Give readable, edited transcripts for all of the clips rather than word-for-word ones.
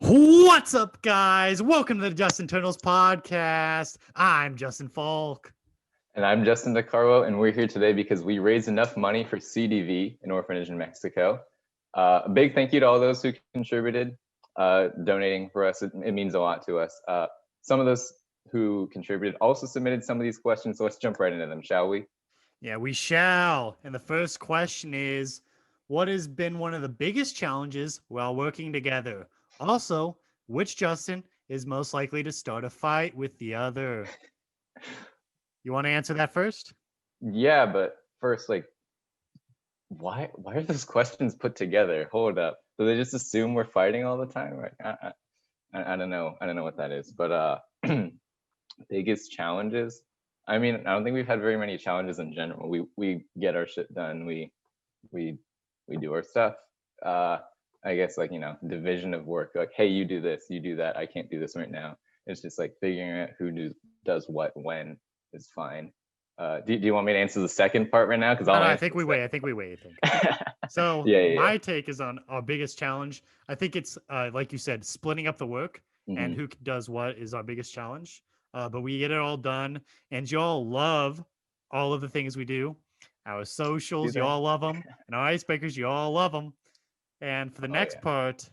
What's up, guys? Welcome to the JustInternals Podcast. I'm Justin Falk. And I'm Justin DeCarlo, and we're here today because we raised enough money for CDV, an orphanage in Mexico. A big thank you to all those who contributed, donating for us. It means a lot to us. Some of those who contributed also submitted some of these questions, so let's jump right into them, shall we? Yeah, we shall. And the first question is, what has been one of the biggest challenges while working together? Also, which Justin is most likely to start a fight with the other? You want to answer that first? Yeah, but first, why are those questions put together? Hold up. Do they just assume we're fighting all the time? I don't know. I don't know what that is. But biggest challenges. I mean, I don't think we've had very many challenges in general. We get our shit done. We do our stuff. I guess division of work. Like, hey, you do this, you do that. I can't do this right now. It's just like figuring out who does what when is fine. Do you want me to answer the second part right now? Because I think we wait. So my take is on our biggest challenge. I think it's like you said, splitting up the work and who does what is our biggest challenge. But we get it all done, and y'all love all of the things we do. Our socials, y'all love them, and our icebreakers, y'all love them. And for the next part,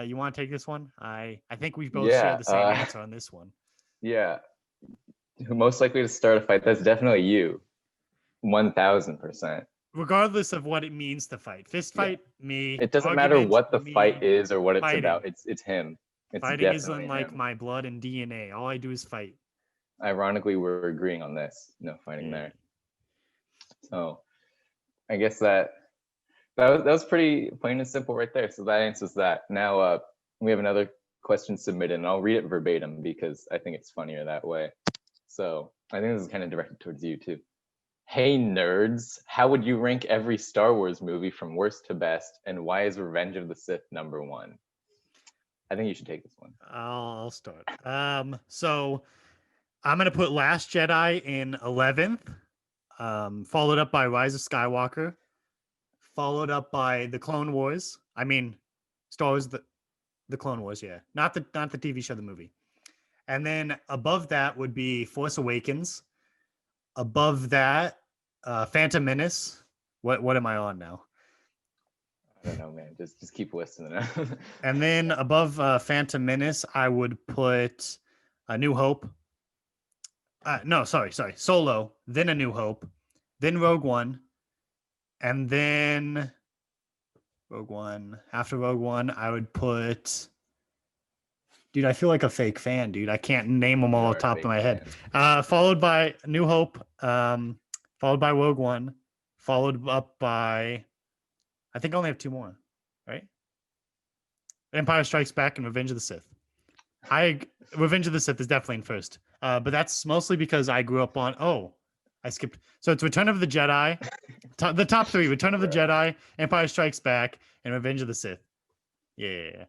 you want to take this one? I think we both share the same answer on this one. Yeah. Who most likely to start a fight? That's definitely you. 1000%. Regardless of what it means to fight. Fist fight, me. It doesn't matter what the fight is or what it's about. It's him. It's fighting isn't like my blood and DNA. All I do is fight. Ironically, we're agreeing on this. No fighting there. So I guess that was pretty plain and simple right there. So that answers that. Now we have another question submitted, and I'll read it verbatim because I think it's funnier that way. So I think this is kind of directed towards you too. Hey nerds, how would you rank every Star Wars movie from worst to best, and why is Revenge of the Sith number one? I think you should take this one. I'll start. So I'm gonna put Last Jedi in 11th, followed up by Rise of Skywalker, followed up by The Clone Wars. I mean, Star Wars, the Clone Wars, yeah, not the TV show, the movie. And then above that would be Force Awakens. Above that, Phantom Menace. What am I on now? I don't know, man. Just keep listening. And then above Phantom Menace, I would put A New Hope. No, sorry. Solo, then A New Hope, then Rogue One, and then Rogue One. After Rogue One, I would put... Dude, I feel like a fake fan, dude. I can't name them all off the top of my head. Followed by New Hope, followed by Rogue One, followed up by... I think I only have two more, right? Empire Strikes Back and Revenge of the Sith. Revenge of the Sith is definitely in first. But that's mostly because I grew up on... Oh, I skipped. So it's Return of the Jedi. The top three, Return of the Jedi, Empire Strikes Back, and Revenge of the Sith. Yeah.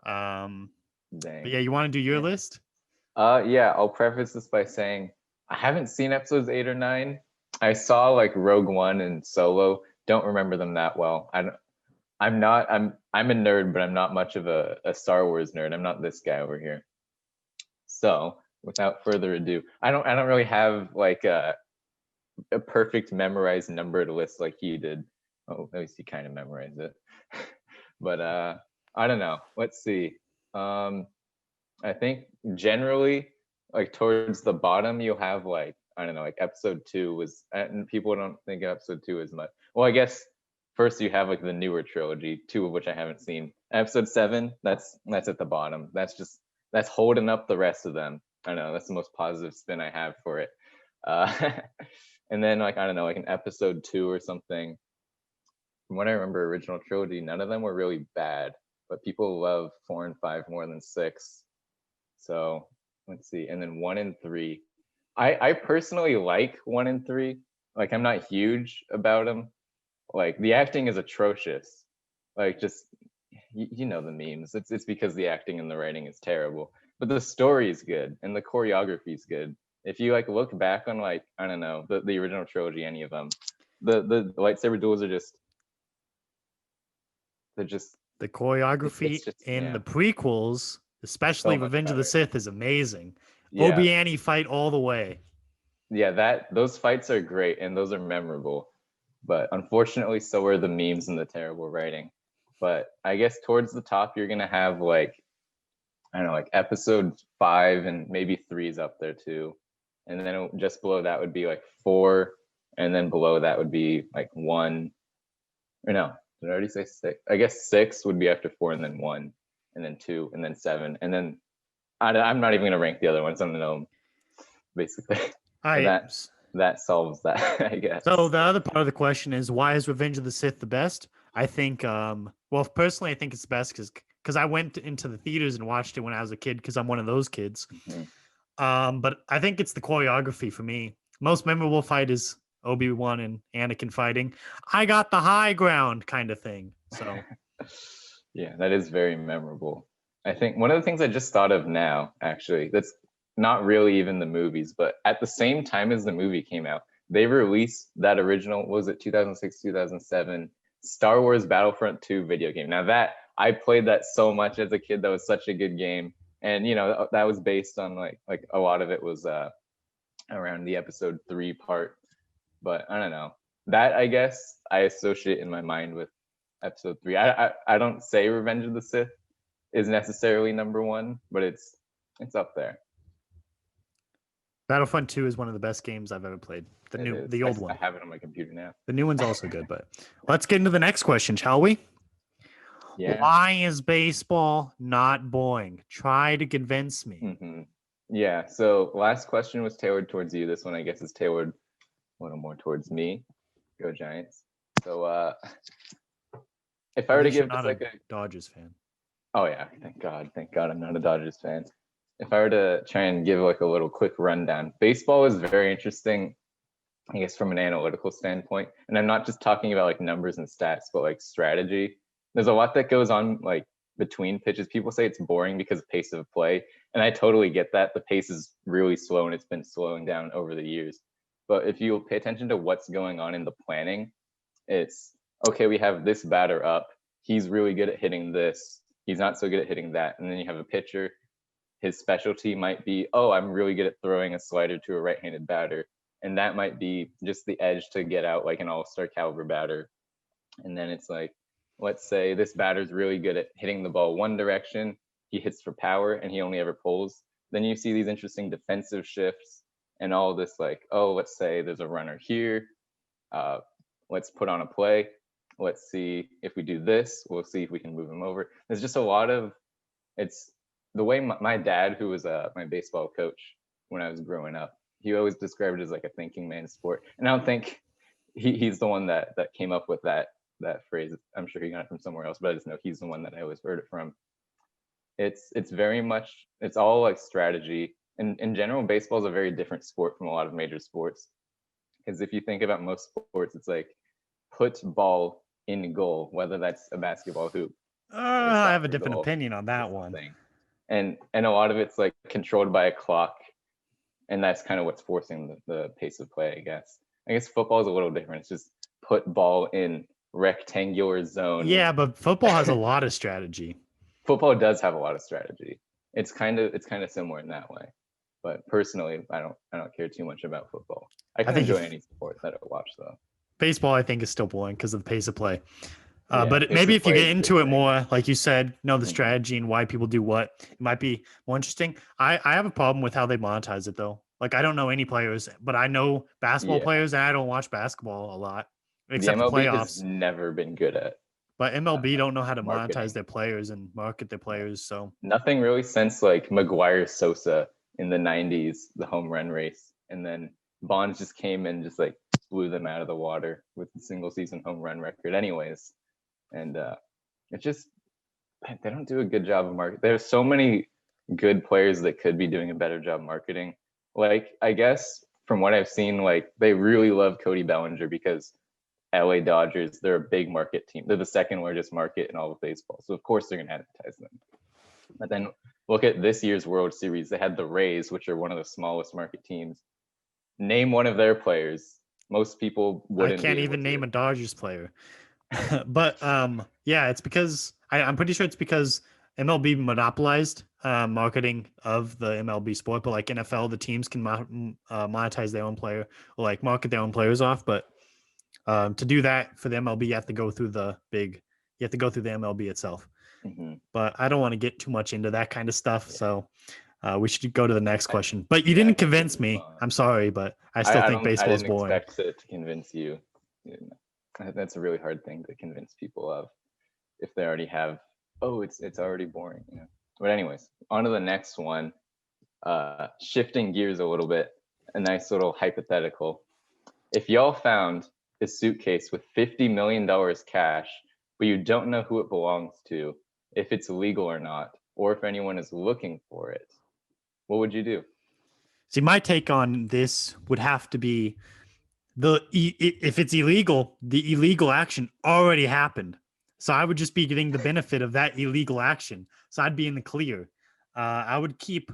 Dang. But yeah, you want to do your list? Yeah, I'll preface this by saying I haven't seen episodes 8 or 9. I saw like Rogue One and Solo. Don't remember them that well. I'm a nerd, but I'm not much of a Star Wars nerd. I'm not this guy over here. So without further ado, I don't really have like a perfect memorized numbered list like you did. Oh, at least you kind of memorized it. But I don't know. Let's see. I think generally like towards the bottom you'll have like, I don't know, like episode 2 was, and people don't think episode 2 is much. Well, I guess first you have like the newer trilogy, 2 of which I haven't seen. Episode 7, that's at the bottom. That's holding up the rest of them. I don't know, that's the most positive spin I have for it. And then like, I don't know, like in episode 2 or something, from what I remember, original trilogy, none of them were really bad. But people love 4 and 5 more than 6. So let's see. And then 1 and 3. I personally like 1 and 3. Like I'm not huge about them. Like the acting is atrocious. Like just you know the memes. It's because the acting and the writing is terrible. But the story is good and the choreography is good. If you like look back on like, I don't know, the original trilogy, any of them, the lightsaber duels are just the choreography in the prequels especially much Revenge of the better. Sith, is amazing. Yeah, Obi-Wan fight all the way. yeah, those fights are great and those are memorable. But unfortunately, so are the memes and the terrible writing. But I guess towards the top, you're gonna have like, I don't know, like episode 5 and maybe 3 is up there too. And then just below that would be like 4, and then below that would be like 1. Or no, did I already say 6? I guess 6 would be after 4, and then 1, and then 2, and then 7, and then I'm not even gonna rank the other ones. I'm gonna know them basically. I That solves that, I guess. So the other part of the question is, why is Revenge of the Sith the best? I think, well, personally, I think it's the best because I went into the theaters and watched it when I was a kid because I'm one of those kids. But I think it's the choreography for me. Most memorable fight is Obi-Wan and Anakin fighting. I got the high ground kind of thing. So yeah, that is very memorable. I think one of the things I just thought of now, actually, that's not really even the movies, but at the same time as the movie came out, they released that original, what was it 2006, 2007 Star Wars Battlefront 2 video game. Now that I played that so much as a kid, that was such a good game. And you know, that was based on like a lot of it was around the episode 3 part. But I don't know. That I guess I associate in my mind with episode 3. I don't say Revenge of the Sith is necessarily number 1, but it's up there. Battlefront 2 is one of the best games I've ever played. The old one. I have it on my computer now. The new one's also good, but let's get into the next question, shall we? Yeah. Why is baseball not boring? Try to convince me. Mm-hmm. Yeah. So last question was tailored towards you. This one, I guess, is tailored a little more towards me. Go Giants. So if I were to give just like a Dodgers fan. Oh yeah, thank God I'm not a Dodgers fan. If I were to try and give like a little quick rundown, baseball is very interesting, I guess, from an analytical standpoint. And I'm not just talking about like numbers and stats, but like strategy. There's a lot that goes on like between pitches. People say it's boring because of pace of play. And I totally get that. The pace is really slow and it's been slowing down over the years. But if you pay attention to what's going on in the planning, it's okay, we have this batter up. He's really good at hitting this. He's not so good at hitting that. And then you have a pitcher. His specialty might be, oh, I'm really good at throwing a slider to a right-handed batter. And that might be just the edge to get out like an all-star caliber batter. And then it's like, let's say this batter's really good at hitting the ball one direction. He hits for power and he only ever pulls. Then you see these interesting defensive shifts and all this like, oh, let's say there's a runner here. Let's put on a play. Let's see if we do this. We'll see if we can move him over. There's just a lot of, it's the way my dad, who was my baseball coach when I was growing up, he always described it as like a thinking man's sport. And I don't think he's the one that came up with that phrase. I'm sure he got it from somewhere else, but I just know he's the one that I always heard it from. It's very much, it's all like strategy. And in general, baseball is a very different sport from a lot of major sports. Because if you think about most sports, it's like put ball in goal, whether that's a basketball hoop. I have a different opinion on that one. And a lot of it's like controlled by a clock, and that's kind of what's forcing the pace of play, I guess. I guess football is a little different. It's just put ball in rectangular zone. Yeah, but football has a lot of strategy. Football does have a lot of strategy. It's kind of similar in that way. But personally, I don't care too much about football. I can enjoy any sport that I watch though. Baseball, I think, is still boring because of the pace of play. But maybe if you get into it more, like you said, know the strategy and why people do what, it might be more interesting. I have a problem with how they monetize it, though. Like, I don't know any players, but I know basketball players, and I don't watch basketball a lot, except the MLB the playoffs. has never been good at. But MLB don't know how to monetize their players and market their players. So nothing really since like McGuire Sosa in the 90s, the home run race. And then Bonds just came and just like blew them out of the water with the single season home run record anyways. And it's just, they don't do a good job of marketing. There's so many good players that could be doing a better job marketing. Like, I guess from what I've seen, like they really love Cody Bellinger because LA Dodgers, they're a big market team. They're the second largest market in all of baseball. So of course they're going to advertise them. But then look at this year's World Series. They had the Rays, which are one of the smallest market teams. Name one of their players. Most people wouldn't. I can't even name a Dodgers player. But yeah, it's because I'm pretty sure it's because MLB monopolized marketing of the MLB sport, but like NFL, the teams can monetize their own player or like market their own players off. But to do that for the MLB, you have to go through the MLB itself. Mm-hmm. But I don't want to get too much into that kind of stuff. Yeah. So we should go to the next question. But you I didn't think we convince should me. move on. I'm sorry, but I still think baseball is didn't boring. expect it to convince you. That's a really hard thing to convince people of if they already have. Oh, it's already boring. But anyways, on to the next one. Shifting gears a little bit. A nice little hypothetical. If y'all found a suitcase with $50 million cash, but you don't know who it belongs to, if it's legal or not, or if anyone is looking for it, what would you do? See, my take on this would have to be if it's illegal, the illegal action already happened. So I would just be getting the benefit of that illegal action. So I'd be in the clear. I would keep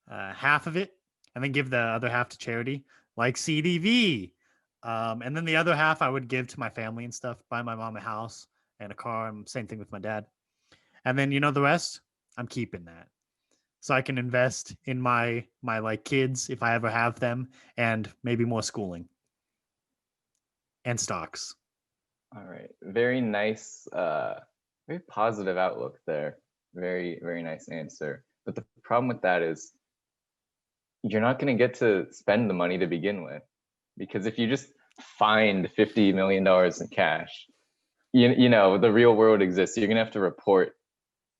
half of it and then give the other half to charity, like CDV. And then the other half I would give to my family and stuff, buy my mom a house and a car, and same thing with my dad. And then the rest, I'm keeping that. So I can invest in my like kids if I ever have them, and maybe more schooling and stocks. All right. Very nice, very positive outlook there. Very, very nice answer. But the problem with that is you're not going to get to spend the money to begin with. Because if you just find $50 million in cash, you know, the real world exists. You're going to have to report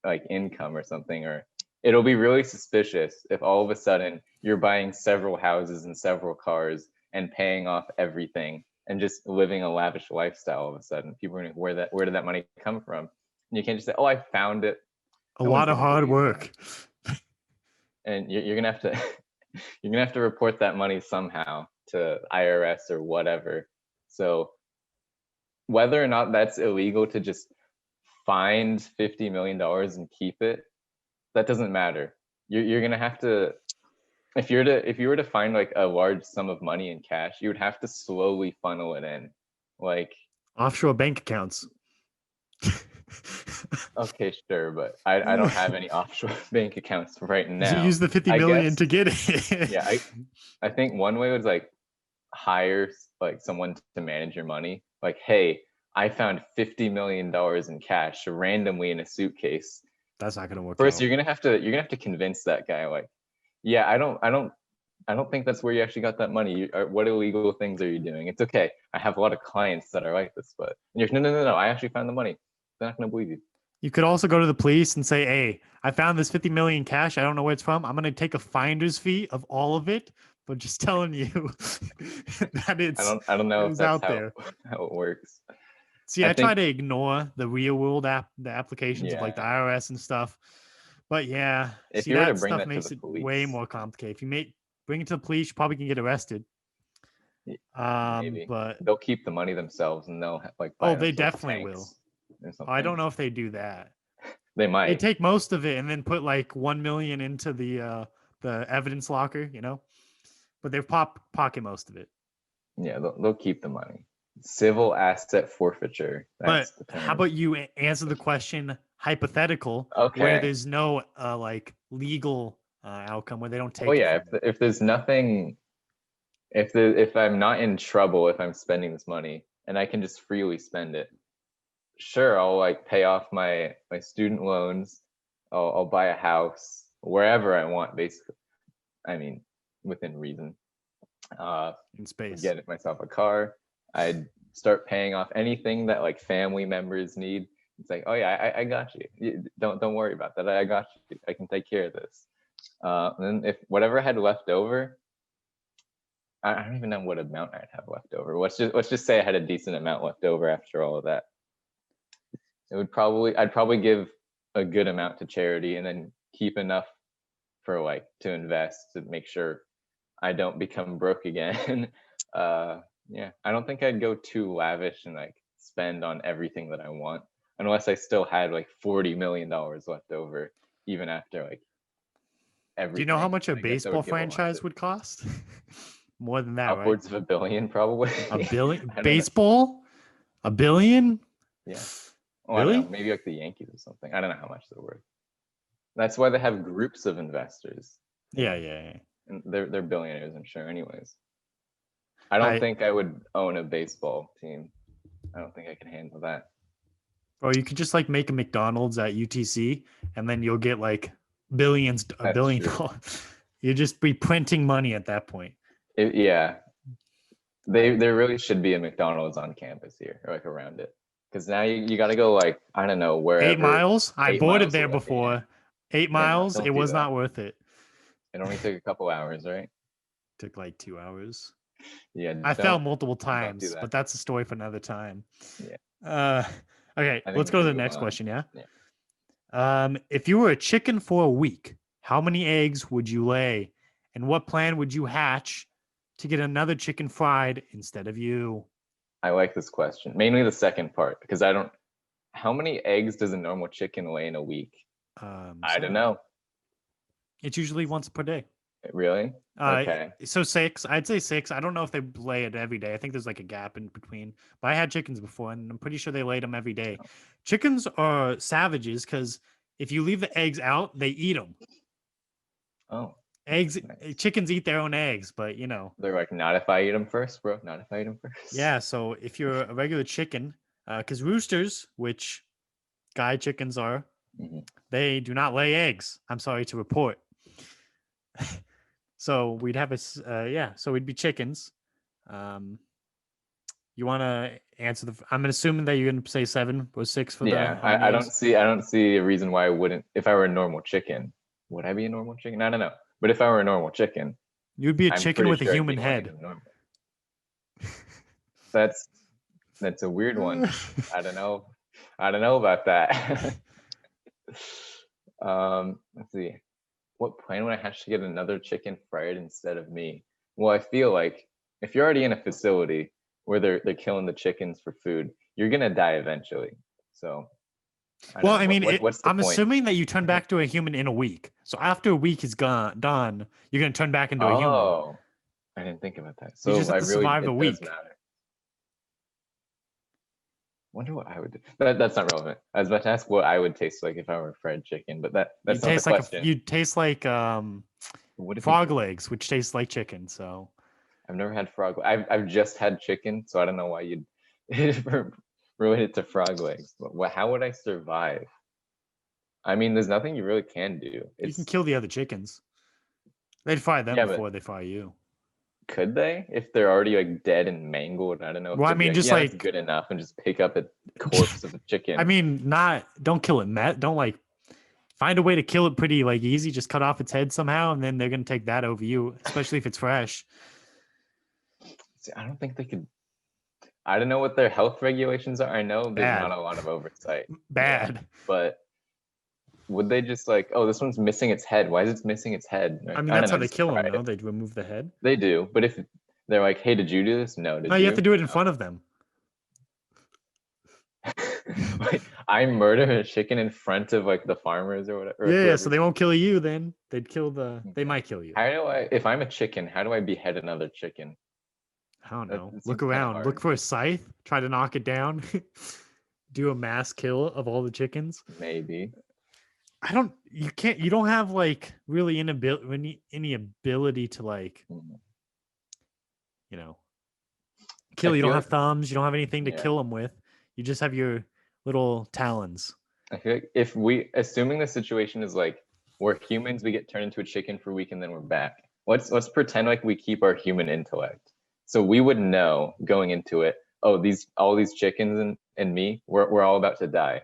like income or something, or it'll be really suspicious if all of a sudden you're buying several houses and several cars and paying off everything and just living a lavish lifestyle all of a sudden. People are going to, where did that money come from? And you can't just say, oh, I found it. A lot of hard work. And you're going to have to, you're going to have to report that money somehow to IRS or whatever. So whether or not that's illegal to just find $50 million and keep it, that doesn't matter. You're going to have to, if you were to find like a large sum of money in cash, you would have to slowly funnel it in, like offshore bank accounts. Okay, sure, but I don't have any offshore bank accounts right now. You use the 50 million to get it. Yeah, I think one way was like hire like someone to manage your money. Like, hey, I found $50 million in cash randomly in a suitcase. That's not gonna work. First, you're gonna have to convince that guy, like, yeah, I don't think that's where you actually got that money. What illegal things are you doing? It's okay. I have a lot of clients that are like this, but and you're no. I actually found the money. They're not gonna believe you. You could also go to the police and say, hey, I found this 50 million cash. I don't know where it's from. I'm going to take a finder's fee of all of it, but just telling you that it's I don't know if that's out there. How it works. See, I try to ignore the real world the applications of like the IRS and stuff. But yeah, if you were to bring that makes to the police, it way more complicated. If you bring it to the police, you probably can get arrested. Maybe. But they'll keep the money themselves and they'll like buy they definitely will. I don't know if they do that. They might. They take most of it and then put like 1 million into the evidence locker, but they pocket most of it. Yeah, they'll keep the money. Civil asset forfeiture. But how about you answer the question hypothetical, where there's no like legal outcome, where they don't take. Oh yeah, if there's nothing, if I'm not in trouble, if I'm spending this money and I can just freely spend it. Sure, I'll like pay off my student loans. I'll buy a house wherever I want, basically. I mean, within reason. In space. Get myself a car. I'd start paying off anything that like family members need. It's like, oh yeah, I got you. Don't worry about that. I got you. I can take care of this. And then if whatever I had left over, I don't even know what amount I'd have left over. Let's just say I had a decent amount left over after all of that. I'd probably give a good amount to charity and then keep enough for like to invest to make sure I don't become broke again. Yeah, I don't think I'd go too lavish and like spend on everything that I want unless I still had like $40 million left over even after like everything. Do you know how much a baseball franchise would cost? More than that, upwards of $1 billion, probably. $1 billion? Baseball? $1 billion? Yeah. Oh, I don't Really? know. Maybe like the Yankees or something. I don't know how much they're worth. That's why they have groups of investors. Yeah, yeah. And they're billionaires, I'm sure. Anyways, I don't I think I would own a baseball team. I don't think I can handle that. Or you could just like make a McDonald's at UTC, and then you'll get like billions, a That's billion true. dollars. You just be printing money at that point. Yeah, there really should be a McDonald's on campus here, or like around it, because now you got to go like I don't know wherever. 8 miles. I 8 miles boarded there away. Yeah. before. Eight No, miles. don't It do was that. not worth it. It only took a couple hours, right? Took like 2 hours. Yeah, I fell don't multiple do times, that. but that's a story for another time. Yeah. Okay, I think let's we go to should the move next on. question. Yeah. Yeah. If you were a chicken for a week, how many eggs would you lay, and what plan would you hatch to get another chicken fried instead of you? I like this question, mainly the second part, because I don't. How many eggs does a normal chicken lay in a week? I don't 7. know. It's usually once per day. Really? Okay. So 6. I'd say 6. I don't know if they lay it every day. I think there's like a gap in between. But I had chickens before, and I'm pretty sure they laid them every day. Chickens are savages because if you leave the eggs out, they eat them. Oh. Eggs, Nice. chickens eat their own eggs, but you know. They're like, not if I eat them first, bro. Not if I eat them first. Yeah. So if you're a regular chicken, because roosters, which guy chickens are, Mhm. they do not lay eggs. I'm sorry to report. So we'd have so we'd be chickens. You want to answer I'm assuming that you're going to say 7 or 6 for the how many I eggs? don't see a reason why I wouldn't. If I were a normal chicken, would I be a normal chicken? I don't know. But if I were a normal chicken, You'd be a I'm chicken pretty with a sure I'd human be laying head. them normal. That's a weird one. I don't know. I don't know about that. Let's see. What plan would I have to get another chicken fried instead of me? Well, I feel like if you're already in a facility where they're killing the chickens for food, you're gonna die eventually. So, Well, don't I know. mean, What's the I'm point? assuming that you turn back to a human in a week. So after a week is done, you're going to turn back into a human. Oh, I didn't think about that. You just So have to survive a it does week. matter. Wonder what I would do. That's not relevant. I was about to ask what I would taste like if I were fried chicken, but that's not the question. You taste like What if frog legs, which tastes like chicken. So I've never had frog. I've just had chicken, so I don't know why you'd ruin it to frog legs. But how would I survive? I mean, there's nothing you really can do. you can kill the other chickens. They'd fry them Yeah, before but they fry you. could they if they're already like dead and mangled? I don't know. If Well, I they'd be mean, like, just yeah, that's like good enough, and just pick up a corpse of a chicken. I mean, don't kill it, Don't like find a way to kill it pretty like easy. Just cut off its head somehow, and then they're gonna take that over you, especially if it's fresh. See, I don't think they could. I don't know what their health regulations are. I know there's Bad. not a lot of oversight. Bad. Yeah, but would they just like, oh, this one's missing its head. Why is it missing its head? I mean, I that's don't how know. they Just kill them. fry No, it. they'd remove the head. They do, but if they're like, hey, did you do this? No, did No, you? you have to do it in No. front of them. Wait, I murder a chicken in front of like the farmers or whatever. Yeah, so they won't kill you then. They'd kill they might kill you. How do if I'm a chicken, how do I behead another chicken? I don't know. That Look seems kinda around. hard. Look for a scythe. Try to knock it down. Do a mass kill of all the chickens. Maybe. You don't have like really any ability to like, you know, kill. You don't have thumbs. You don't have anything to kill them with. You just have your little talons. I feel like if assuming the situation is like we're humans, we get turned into a chicken for a week and then we're back. Let's pretend like we keep our human intellect. So we would know going into it, oh, all these chickens and me, we're all about to die.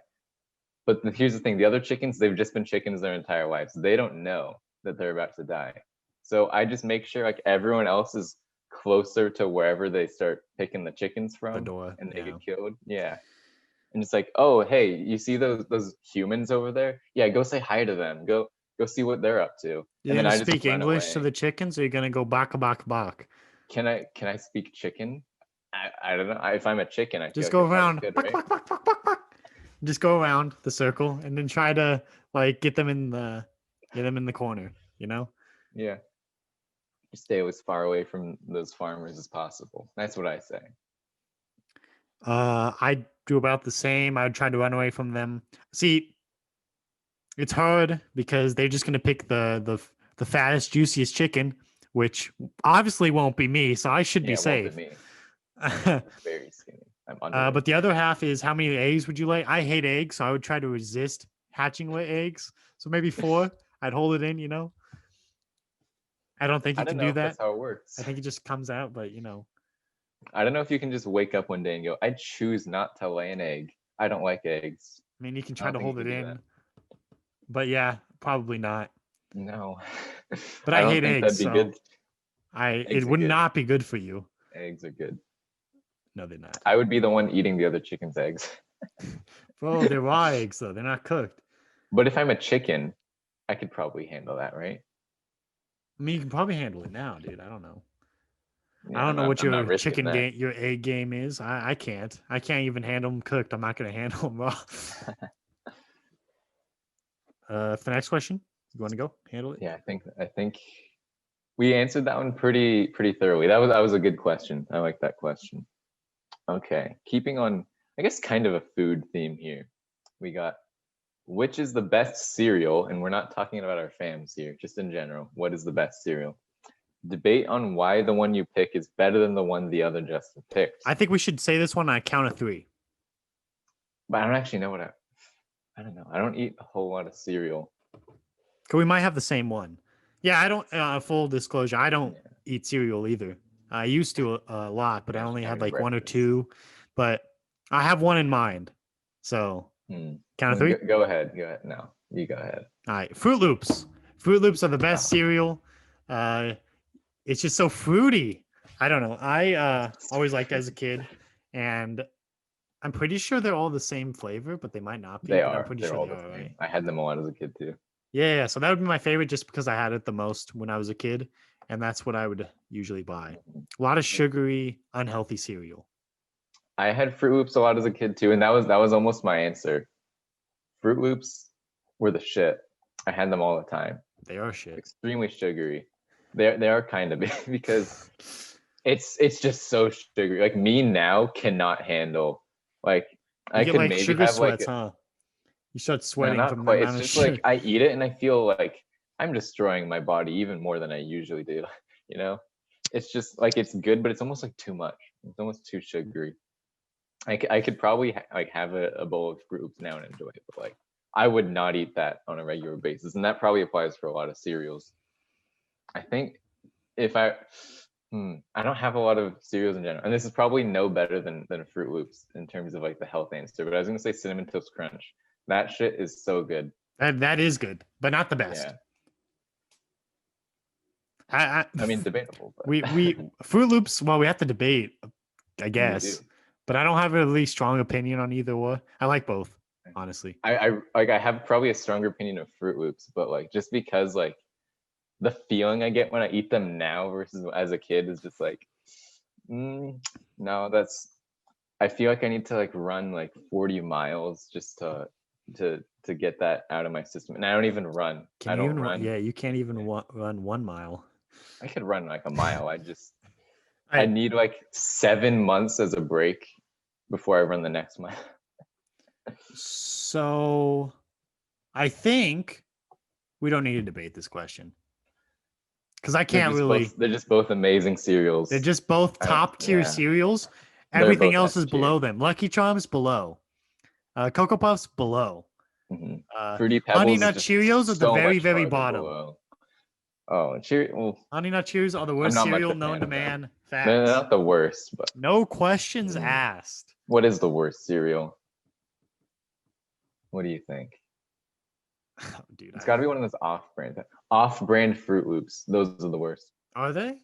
But here's the thing, the other chickens, they've just been chickens their entire lives. They don't know that they're about to die. So I just make sure like everyone else is closer to wherever they start picking the chickens from and they get killed. Yeah. And it's like, oh, hey, you see those humans over there? Yeah, go say hi to them. Go see what they're up to. You're gonna speak English to the chickens, or you're gonna go baka baka bak? Can I speak chicken? I don't know. If I'm a chicken, I just feel go like around. good, Bak, right? bak, bak, bak, bak, bak. Just go around the circle and then try to like get them in the corner. You know? Yeah. Stay as far away from those farmers as possible. That's what I say. do about the same. I would try to run away from them. See, it's hard because they're just gonna pick the fattest, juiciest chicken, which obviously won't be me. So I should Yeah, be it won't be safe. me. I'm very skinny. I'm underweight. But the other half is how many eggs would you lay? I hate eggs, so I would try to resist hatching lay eggs. So maybe 4. I'd hold it in, I don't think I you don't can know do if that's that. how it works. I think it just comes out, but I don't know if you can just wake up one day and go, I choose not to lay an egg. I don't like eggs. I mean, you can I try don't to think hold you it can do in, that. but yeah, probably not. No. But I I don't hate think eggs, that'd be so good. it Eggs are would good. not be good for you. Eggs are good. No, they're not. I would be the one eating the other chicken's eggs. Bro, they're raw eggs though. They're not cooked. But if I'm a chicken, I could probably handle that, right? I mean, you can probably handle it now, dude. I don't know. Yeah, I don't know what I'm not your risking chicken that. game, your egg game is. I can't. I can't even handle them cooked. I'm not gonna handle them raw. For the next question, you want to go handle it? Yeah, I think we answered that one pretty thoroughly. That was a good question. I like that question. Okay, keeping on, I guess, kind of a food theme here. We got, which is the best cereal, and we're not talking about our fams here, just in general. What is the best cereal? Debate on why the one you pick is better than the one the other Justin picked. I think we should say this one on a count of 3. But I don't actually know I don't know. I don't eat a whole lot of cereal. Cause we might have the same one. Yeah, I don't. Full disclosure, I don't eat cereal either. I used to a lot, but I only had like 1 or 2. But I have one in mind. So count of 3. Go ahead. No, you go ahead. All right, Fruit Loops. Fruit Loops are the best cereal. It's just so fruity. I don't know. I always liked it as a kid, and I'm pretty sure they're all the same flavor, but they might not be. They but are. I'm pretty They're sure all they the are, same. right? I had them a lot as a kid too. Yeah, so that would be my favorite just because I had it the most when I was a kid, and that's what I would usually buy. A lot of sugary, unhealthy cereal. I had Fruit Loops a lot as a kid too, and that was almost my answer. Fruit Loops were the shit. I had them all the time. They are shit. Extremely sugary. They are kind of because it's just so sugary. Like me now cannot handle like You I get could like maybe sugar have sweats, like huh? You start no, sweating not from the quite. It's amount of just sugar. like I eat it and I feel like I'm destroying my body even more than I usually do. You know, it's just like it's good, but it's almost like too much. It's almost too sugary. I could probably like have a bowl of Fruit Loops now and enjoy it, but like I would not eat that on a regular basis, and that probably applies for a lot of cereals. I think if I don't have a lot of cereals in general, and this is probably no better than Fruit Loops in terms of like the health answer. But I was gonna say Cinnamon Toast Crunch. That shit is so good. That is good, but not the best. Yeah, I mean debatable. But we Fruit Loops. Well, we have to debate, I we guess, do. but I don't have a really strong opinion on either one. I like both, honestly. I have probably a stronger opinion of Fruit Loops, but like just because like the feeling I get when I eat them now versus as a kid is just like, no, that's. I feel like I need to like run like 40 miles just to get that out of my system, and I don't even run. I don't run. Yeah, you can't even run 1 mile. I could run like a mile. I need like 7 months as a break before I run the next mile. So I think we don't need to debate this question because I can't really. They're just both amazing cereals. They're just both top tier cereals. They're Everything both else is S tier. below them. Lucky Charms below. Cocoa Puffs below. Fruity Pebbles, Honey Nut Cheerios at the very, very farther bottom. below. Oh, Well, Honey Nut Cheerios are the worst not much cereal a fan known to of them. man. Facts. they're not the worst, but No questions asked. what is the worst cereal? What do you think? Oh, dude, It's got to be one of those off-brand Fruit Loops. Those are the worst. Are they?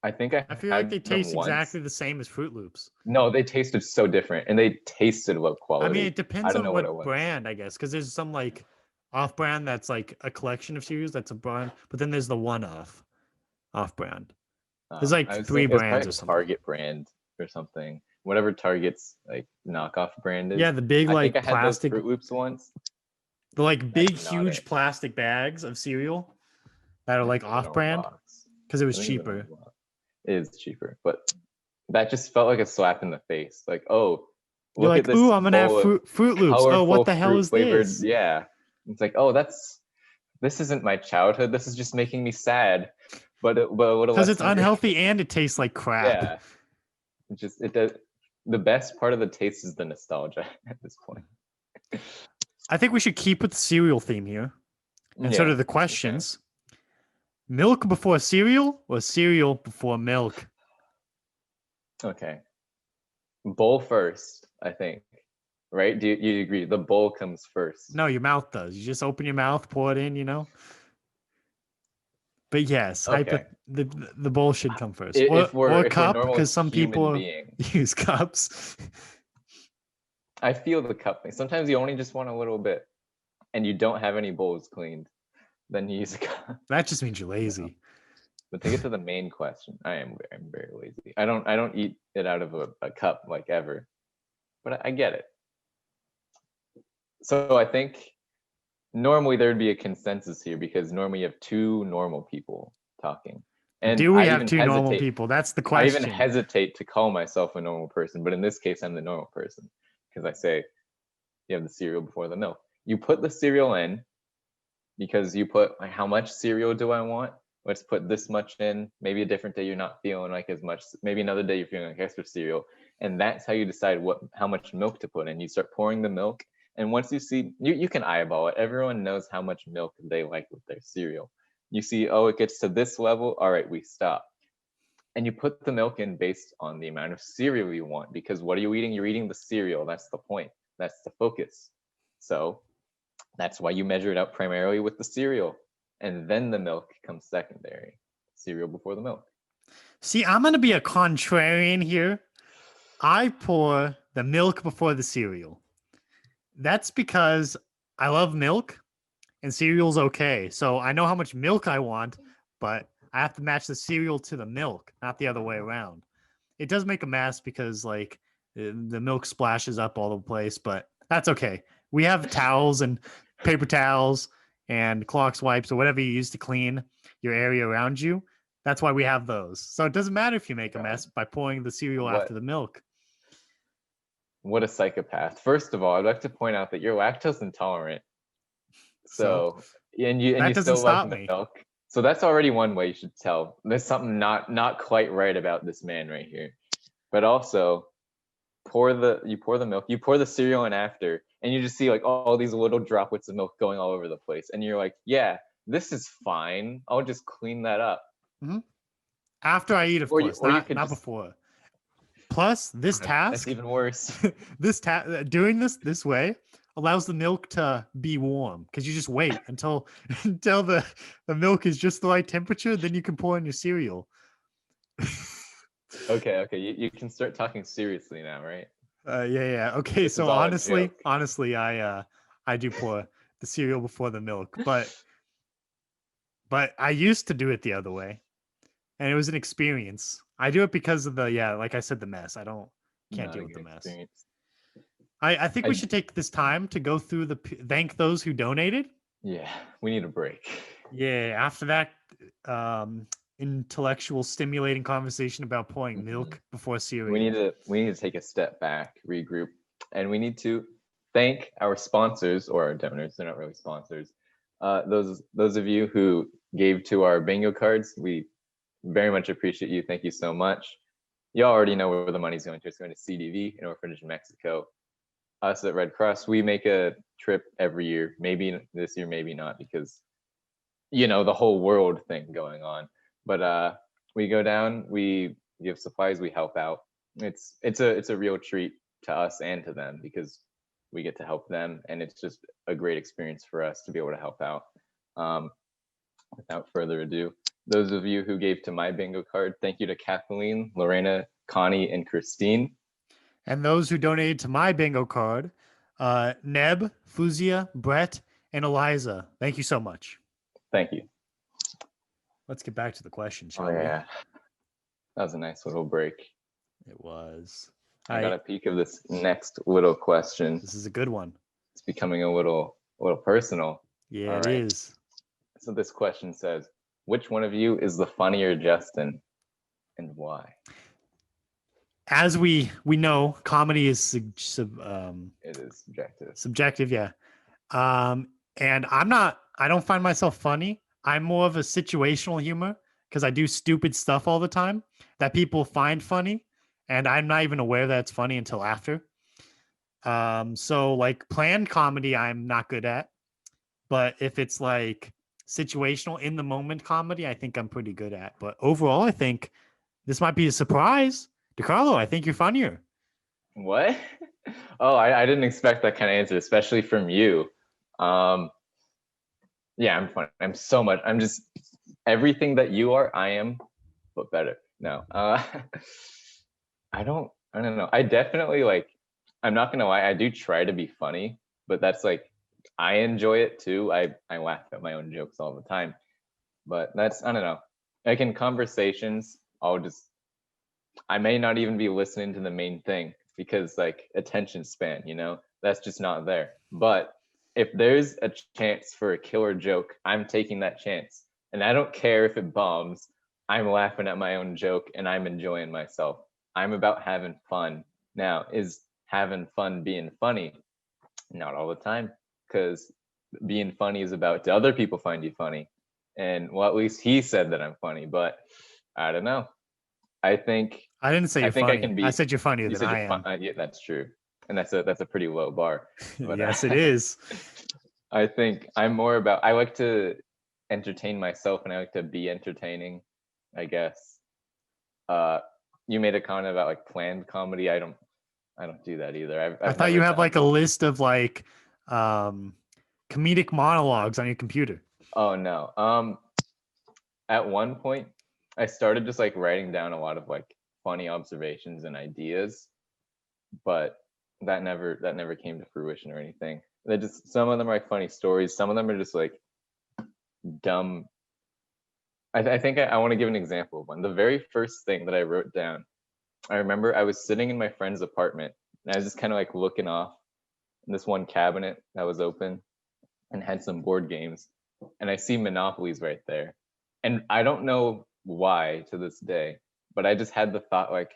I think I feel like they taste exactly the same as Fruit Loops. No, they tasted so different, and they tasted low quality. I mean, it depends on what brand, I guess, because there's some like off-brand that's like a collection of cereals that's a brand, but then there's the off-brand. There's like 3 brands or something. Target brand or something. Whatever Target's like knockoff brand is. Yeah, the big like I plastic had those Fruit Loops once. The like big, huge plastic bags of cereal that are like off-brand because it was cheaper. It is cheaper, but that just felt like a slap in the face. Like, oh, You're Look at like, ooh, this I'm gonna have bowl of Fruit Loops. Oh, what colorful the hell fruit is flavored. this? Yeah. It's like, oh, this isn't my childhood. This is just making me sad. But what a Because it's lesson in your unhealthy and it tastes like crap. yeah. It does. The best part of the taste is the nostalgia at this point. I think we should keep with the cereal theme here. And so Yeah. do the questions. Milk before cereal or cereal before milk? Okay. Bowl first, I think. Right? Do you agree? The bowl comes first. No, your mouth does. You just open your mouth, pour it in, you know? But yes, Okay. the bowl should come first. If Or we're cup, normal because some human people beings, use cups. I feel the cup thing. Sometimes you only just want a little bit and you don't have any bowls cleaned. Then you use a cup. That just means you're lazy. No. But to get to the main question, I'm very lazy. I don't eat it out of a cup like ever. But I get it. So I think normally there'd be a consensus here because normally you have two normal people talking. And Do we I have even two normal hesitate. people? That's the I even question. hesitate to call myself a normal person, but in this case, I'm the normal person because I say you have the cereal before the milk. You put the cereal in because you put like, how much cereal do I want? Let's put this much in. Maybe a different day you're not feeling like as much. Maybe another day you're feeling like extra cereal, and that's how you decide how much milk to put in. You start pouring the milk, and once you see, you can eyeball it. Everyone knows how much milk they like with their cereal. You see, oh, it gets to this level. All right, we stop. And you put the milk in based on the amount of cereal you want, because what are you eating? You're eating the cereal. That's the point. That's the focus. So that's why you measure it out primarily with the cereal. And then the milk comes secondary. Cereal before the milk. See, I'm going to be a contrarian here. I pour the milk before the cereal. That's because I love milk and cereal's okay. So I know how much milk I want, but I have to match the cereal to the milk, not the other way around. It does make a mess because like the milk splashes up all over the place, but that's okay. We have towels and paper towels and Clorox wipes or whatever you use to clean your area around you. That's why we have those. So it doesn't matter if you make a mess by pouring the cereal after the milk. What a psychopath. First of all, I'd like to point out that you're lactose intolerant. So you still like milk. So that's already one way you should tell. There's something not quite right about this man right here. But also, you pour the milk, you pour the cereal in after, and you just see like all these little droplets of milk going all over the place, and you're like, yeah, this is fine. I'll just clean that up. Mm-hmm. After I eat, of course, not before. Plus, this task that's even worse. Doing this way allows the milk to be warm because you just wait until the milk is just the right temperature, then you can pour in your cereal. Okay, you can start talking seriously now, right? Yeah. Okay, so honestly, I do pour the cereal before the milk, but I used to do it the other way, and it was an experience. I do it because of like I said, the mess. Can't deal with the mess. I think we should take this time to go through thank those who donated. Yeah, we need a break. Yeah, after that intellectual stimulating conversation about pouring milk before cereal. We need to take a step back, regroup, and we need to thank our sponsors or our donors. They're not really sponsors. Those of you who gave to our bingo cards, we very much appreciate you. Thank you so much. You already know where the money's going to. It's going to CDV, an orphanage in Mexico. Us at Red Cross, we make a trip every year. Maybe this year, maybe not, because the whole world thing going on. But we go down, we give supplies, we help out. It's a real treat to us and to them because we get to help them, and it's just a great experience for us to be able to help out. Without further ado, those of you who gave to my bingo card, thank you to Kathleen, Lorena, Connie, and Christine. And those who donated to my bingo card, Neb, Fuzia, Brett, and Eliza. Thank you so much. Thank you. Let's get back to the question, shall we? Yeah. That was a nice little break. It was. I got a peek of this next little question. This is a good one. It's becoming a little personal. Yeah, it is. So this question says, which one of you is the funnier Justin and why? as we know, comedy is It is subjective. subjective. Yeah. Um, and I don't find myself funny. I'm more of a situational humor because I do stupid stuff all the time that people find funny. And I'm not even aware that it's funny until after. So like planned comedy, I'm not good at. But if it's like situational in the moment comedy, I think I'm pretty good at. But overall, I think this might be a surprise. DeCarlo, I think you're funnier. What? Oh, I didn't expect that kind of answer, especially from you. Yeah, I'm funny. I'm just everything that you are, I am, but better. No. I don't know. I definitely like, I'm not gonna lie, I do try to be funny, but that's like, I enjoy it too. I laugh at my own jokes all the time. But that's, I don't know. Like in conversations, I may not even be listening to the main thing because like attention span, that's just not there. But if there's a chance for a killer joke, I'm taking that chance. And I don't care if it bombs. I'm laughing at my own joke and I'm enjoying myself. I'm about having fun. Now, is having fun being funny? Not all the time, because being funny is about, do other people find you funny? And well, at least he said that I'm funny, but I don't know. I think I didn't say I you're think funny. I can be. I said you're funnier You than said I you're am. fun. Yeah, that's true, and that's a pretty low bar. But, Yes, it is. I think I'm more about. I like to entertain myself, and I like to be entertaining. I guess. You made a comment about like planned comedy. I don't do that either. I I've thought you never had done like a it. list of like comedic monologues on your computer. Oh no. At one point, I started just like writing down a lot of like funny observations and ideas, but that never came to fruition or anything. They just, some of them are like funny stories, some of them are just like dumb. I think I want to give an example of one. The very first thing that I wrote down, I remember I was sitting in my friend's apartment and I was just kind of like looking off in this one cabinet that was open and had some board games, and I see Monopolies right there. And I don't know why to this day, but I just had the thought like,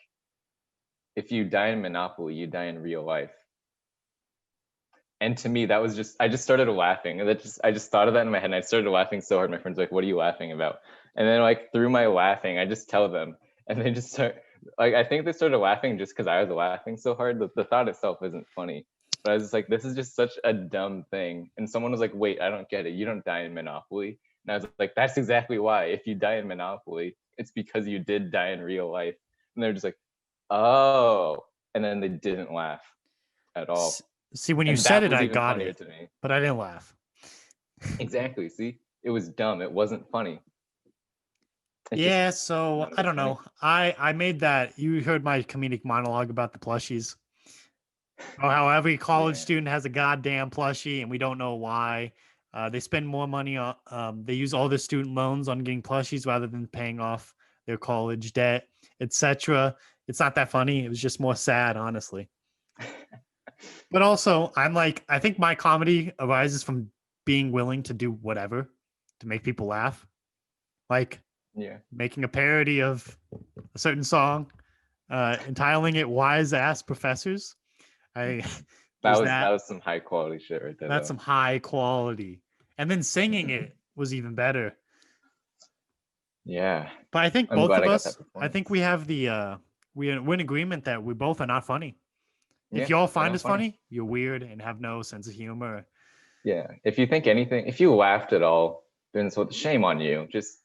if you die in Monopoly, you die in real life. And to me, that was just, I just started laughing. And I just thought of that in my head and I started laughing so hard. My friends were like, what are you laughing about? And then like through my laughing, I just tell them and they just start, like, I think they started laughing just because I was laughing so hard. The thought itself isn't funny. But I was just like, this is just such a dumb thing. And someone was like, wait, I don't get it. You don't die in Monopoly. And I was like, that's exactly why. If you die in Monopoly, it's because you did die in real life. And they're just like, oh. And then they didn't laugh at all. See, when you And said that it, was I even got funnier it, to me. but I didn't laugh. Exactly. See, it was dumb. It wasn't funny. Yeah, so none of I it don't funny. know. I made that. You heard my comedic monologue about the plushies. Oh, how every college Yeah. student has a goddamn plushie, and we don't know why. They spend more money on. They use all their student loans on getting plushies rather than paying off their college debt, etc. It's not that funny. It was just more sad, honestly. But also, I'm like, I think my comedy arises from being willing to do whatever to make people laugh. Like Yeah. making a parody of a certain song, entitling it "Wise Ass Professors." I there's That that. was some high quality shit right there That's though. some high quality. And then singing it was even better. Yeah. But I think I'm both glad of I got that us, I performance. think we have the we're in agreement that we both are not funny. If Yeah, y'all we're find not us funny. funny, you're weird and have no sense of humor. Yeah. If you think anything, if you laughed at all, then so shame on you. Just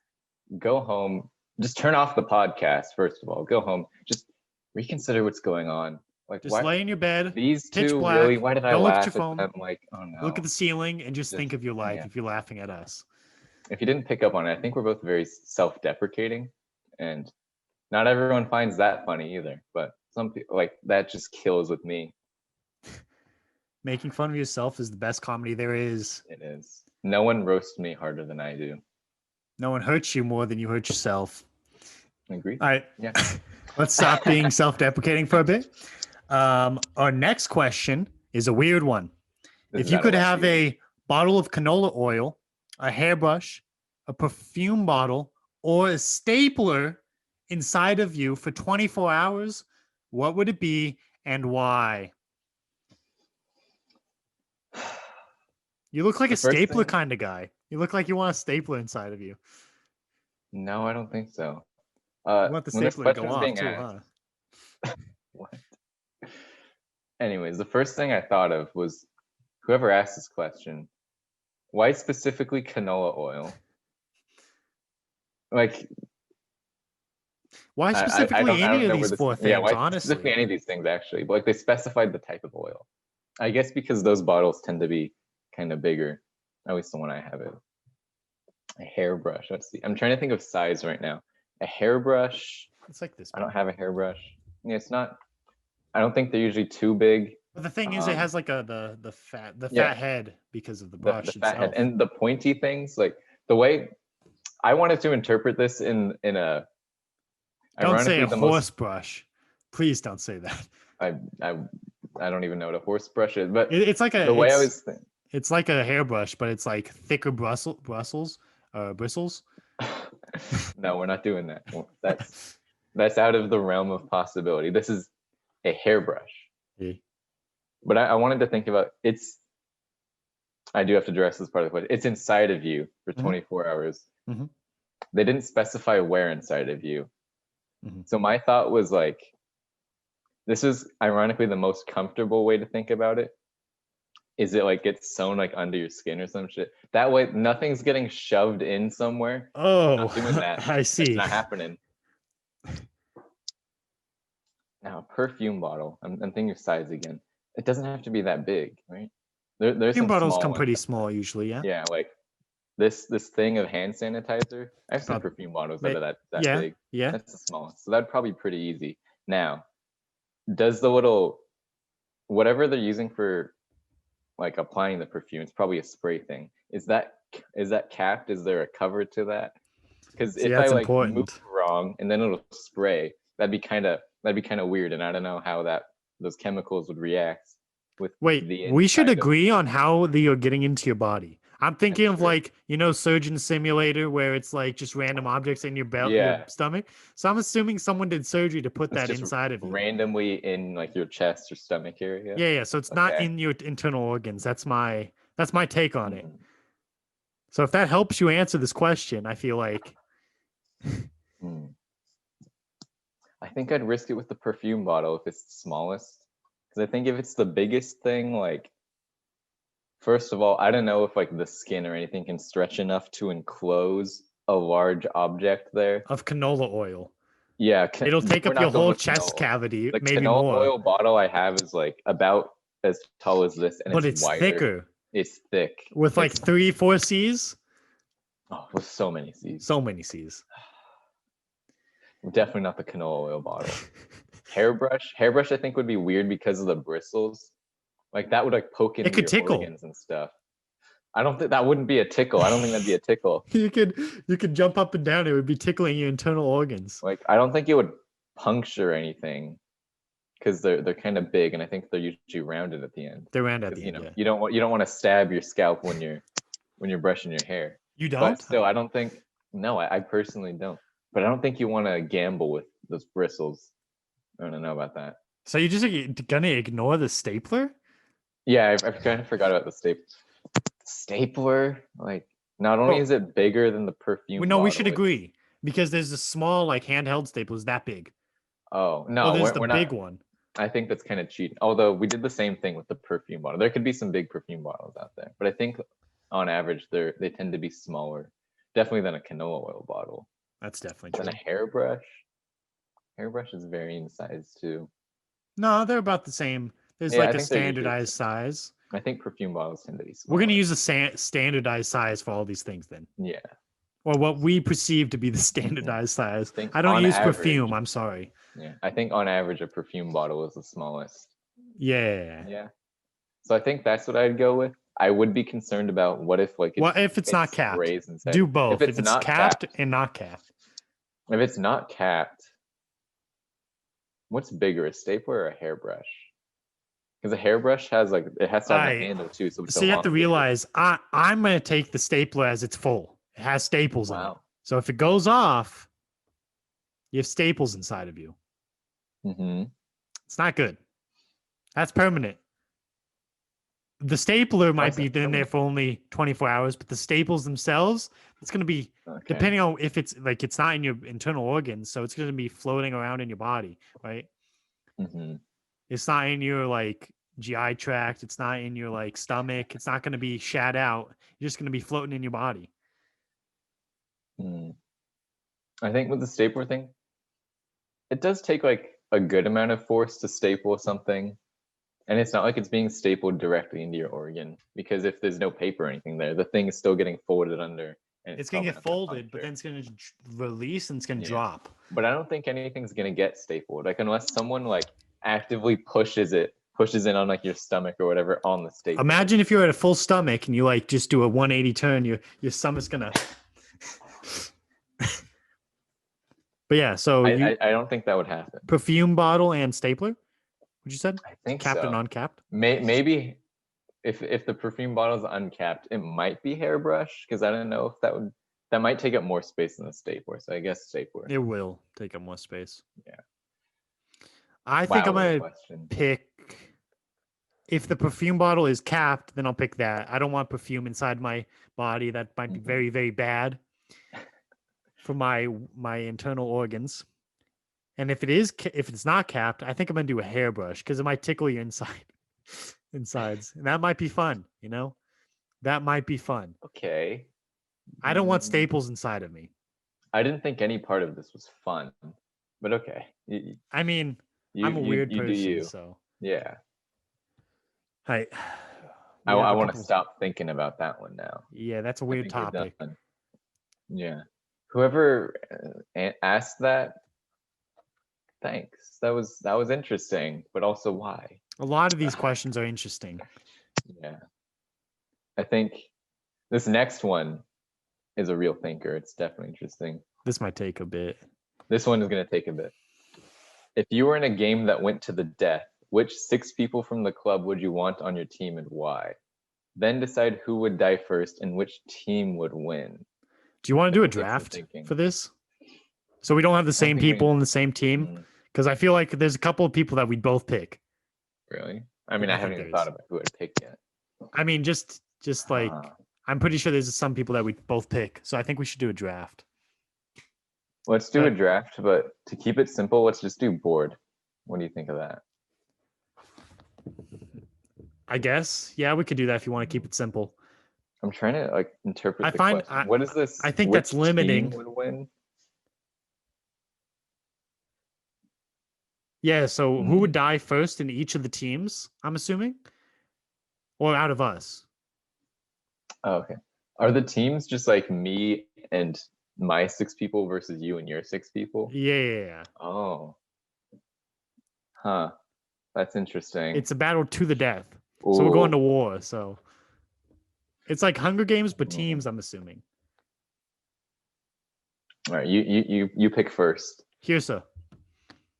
go home. Just turn off the podcast, first of all. Go home. Just reconsider what's going on. Like, Just why lay in your bed, these pitch two really? black. Why did I Don't look at your laugh at phone. them? Like, oh Look at no. the ceiling and just Just think of your life yeah. if you're laughing at us. If you didn't pick up on it, I think we're both very self-deprecating, and not everyone finds that funny either. But some people, like, that just kills with me. Making fun of yourself is the best comedy there is. It is. No one roasts me harder than I do. No one hurts you more than you hurt yourself. Agree? All right. Yeah. Let's stop being self-deprecating for a bit. Our next question is a weird one. This If is you out of could left have field. a bottle of canola oil, a hairbrush, a perfume bottle, or a stapler inside of you for 24 hours, What would it be and why? You look like The a first stapler thing- kind of guy. You look like you want a stapler inside of you. No, I don't think so. You want the when this stapler to question go was off being too, asked, huh? what? Anyways, the first thing I thought of was whoever asked this question, why specifically canola oil? Like, Why I specifically don't any of know these where this. four Yeah, things, why specifically honestly? any of these things actually? But like they specified the type of oil. I guess because those bottles tend to be kind of bigger. At least the one I have it. A hairbrush. Let's see. I'm trying to think of size right now. A hairbrush. It's like this. I don't have a hairbrush. Yeah, it's not. I don't think they're usually too big. But the thing is, it Um, has like the yeah. fat head because of the The brush fat head itself. and the pointy things. Like the way I wanted to interpret this in a. Don't say Ironically, a the horse most. brush. Please don't say that. I I don't even know what a horse brush is, but It's like the way I was. it's like a hairbrush, but it's like thicker bristles. No, we're not doing that. That's out of the realm of possibility. This is a hairbrush. Yeah. But I wanted to think about it's. I do have to address this part of the question. It's inside of you for 24 hours. Mhm. They didn't specify where inside of you. Mhm. So my thought was like, this is ironically the most comfortable way to think about it. Is it like gets sewn like under your skin or some shit? That way, nothing's getting shoved in somewhere. Oh, Not doing that. I see. It's not happening. Now, a perfume bottle. I'm thinking of size again. It doesn't have to be that big, right? There's Perfume some bottles small come ones. pretty small usually, yeah. Yeah, like this thing of hand sanitizer. I've seen Prob- perfume bottles that are that yeah, big. yeah. That's the smallest. So that'd probably be pretty easy. Now, does the little whatever they're using for like applying the perfume, it's probably a spray thing. Is that capped? Is there a cover to that? Because See, if I that's like move important. wrong and then it'll spray, that'd be kind of weird, and I don't know how those chemicals would react with Wait, the we should inside of- agree on how you're getting into your body. I'm thinking That's of true. like, Surgeon Simulator where it's like just random objects in your belt, Yeah. your stomach. So I'm assuming someone did surgery to put It's that just inside of you. randomly in like your chest or stomach area. Yeah. So it's not Okay. in your internal organs. That's my take on it. Mhm. So if that helps you answer this question, I feel like Hmm. I think I'd risk it with the perfume bottle if it's the smallest. Because I think if it's the biggest thing, like, first of all, I don't know if like the skin or anything can stretch enough to enclose a large object there. of canola oil. Yeah, It'll take we're up not your going whole with chest canola. cavity, The maybe canola more. oil bottle I have is like about as tall as this, and But it's wider. thicker It's thick with like It's- 3-4 C's. oh, with so many C's. So many C's. Definitely not the canola oil bottle. Hairbrush, I think would be weird because of the bristles. Like that would like poke into could your tickle. organs and stuff. I don't think that wouldn't be a tickle. I don't think that'd be a tickle. You could jump up and down. It would be tickling your internal organs. Like I don't think it would puncture anything because they're kind of big, and I think they're usually rounded at the end. They're round at 'Cause, the end. Yeah. you don't want to stab your scalp when you're brushing your hair. You don't? But still, I don't think. No, I personally don't. But I don't think you want to gamble with those bristles. I don't know about that. So you're just gonna ignore the stapler? Yeah, I kind of forgot about the stapler. Like, not only Well, is it bigger than the perfume. No, we bottle, should agree because there's a small like handheld staplers that big. Oh no, Oh, there's the we're big not. one. I think that's kind of cheating. Although we did the same thing with the perfume bottle. There could be some big perfume bottles out there, but I think on average they tend to be smaller, definitely than a canola oil bottle. That's definitely Then true. a hairbrush. Hairbrush is varying size too. No, they're about the same. There's Yeah, I like a think they're usually- standardized size. I think perfume bottles tend to be smaller. We're gonna use a standardized size for all these things then, Yeah. or what we perceive to be the standardized size. think I don't on use average- perfume. I'm sorry. Yeah. I think on average a perfume bottle is the smallest. Yeah. Yeah. So I think that's what I'd go with. I would be concerned about what if like What if it's not capped? sprays inside. Do both. If it's not capped and not capped. If it's not capped, what's bigger, a stapler or a hairbrush? Because a hairbrush has like it has to have a handle too. So it's So you have to realize I'm gonna take the stapler as it's full. It has staples in it. Wow. So if it goes off, you have staples inside of you. Mm-hmm. It's not good. That's permanent. The stapler might be in there for only 24 hours, but the staples themselves, it's going to be, depending on if it's like, it's not in your internal organs, so it's going to be floating around in your body, right? Mm-hmm. It's not in your like GI tract. It's not in your like stomach. It's not going to be shat out. You're just going to be floating in your body. I think with the stapler thing, it does take like a good amount of force to staple something. And it's not like it's being stapled directly into your organ, because if there's no paper or anything there, the thing is still getting folded under. And it's going to get folded, but then it's going to release and it's going to drop. But I don't think anything's going to get stapled. Like unless someone like actively pushes in on like your stomach or whatever on the staple. Imagine if you're at a full stomach and you like just do a 180 turn, your stomach's going to... But yeah, so I don't think that would happen. Perfume bottle and stapler, what you said? I think capped so. and uncapped? Maybe if the perfume bottle is uncapped, it might be hairbrush, because I don't know if that might take up more space than the stapler. So I guess stapler. It will take up more space. Yeah. I think I'm going to pick, if the perfume bottle is capped, then I'll pick that. I don't want perfume inside my body. That might be very, very bad for my internal organs. And if it's not capped, I think I'm going to do a hairbrush, because it might tickle your insides. And that might be fun, you know? That might be fun. Okay. I don't want staples inside of me. I didn't think any part of this was fun, but okay. I mean, I'm a weird person, so. Yeah. I want to stop thinking about that one now. Yeah, that's a weird topic. Yeah. Whoever asked that, thanks. That was interesting, but also why? A lot of these questions are interesting. Yeah. I think this next one is a real thinker. It's definitely interesting. This might take a bit. This one is going to take a bit. If you were in a game that went to the death, which 6 people from the club would you want on your team and why? Then decide who would die first and which team would win. Do you want to do a draft for this? So we don't have the same people in the same team? Because I feel like there's a couple of people that we'd both pick. Really? I mean, I haven't even thought about who I'd pick yet. I mean, just like, I'm pretty sure there's some people that we'd both pick. So I think we should do a draft. Let's do a draft, but to keep it simple, let's just do board. What do you think of that? I guess. Yeah, we could do that if you want to keep it simple. I'm trying to like interpret the question. What is this? I think that's limiting. Would win? Yeah, so who would die first in each of the teams, I'm assuming? Or out of us? Oh, okay. Are the teams just like me and my 6 people versus you and your 6 people? Yeah. Oh. Huh. That's interesting. It's a battle to the death. Ooh. So we're going to war, so. It's like Hunger Games, but teams, I'm assuming. All right, you pick first. Hirsa.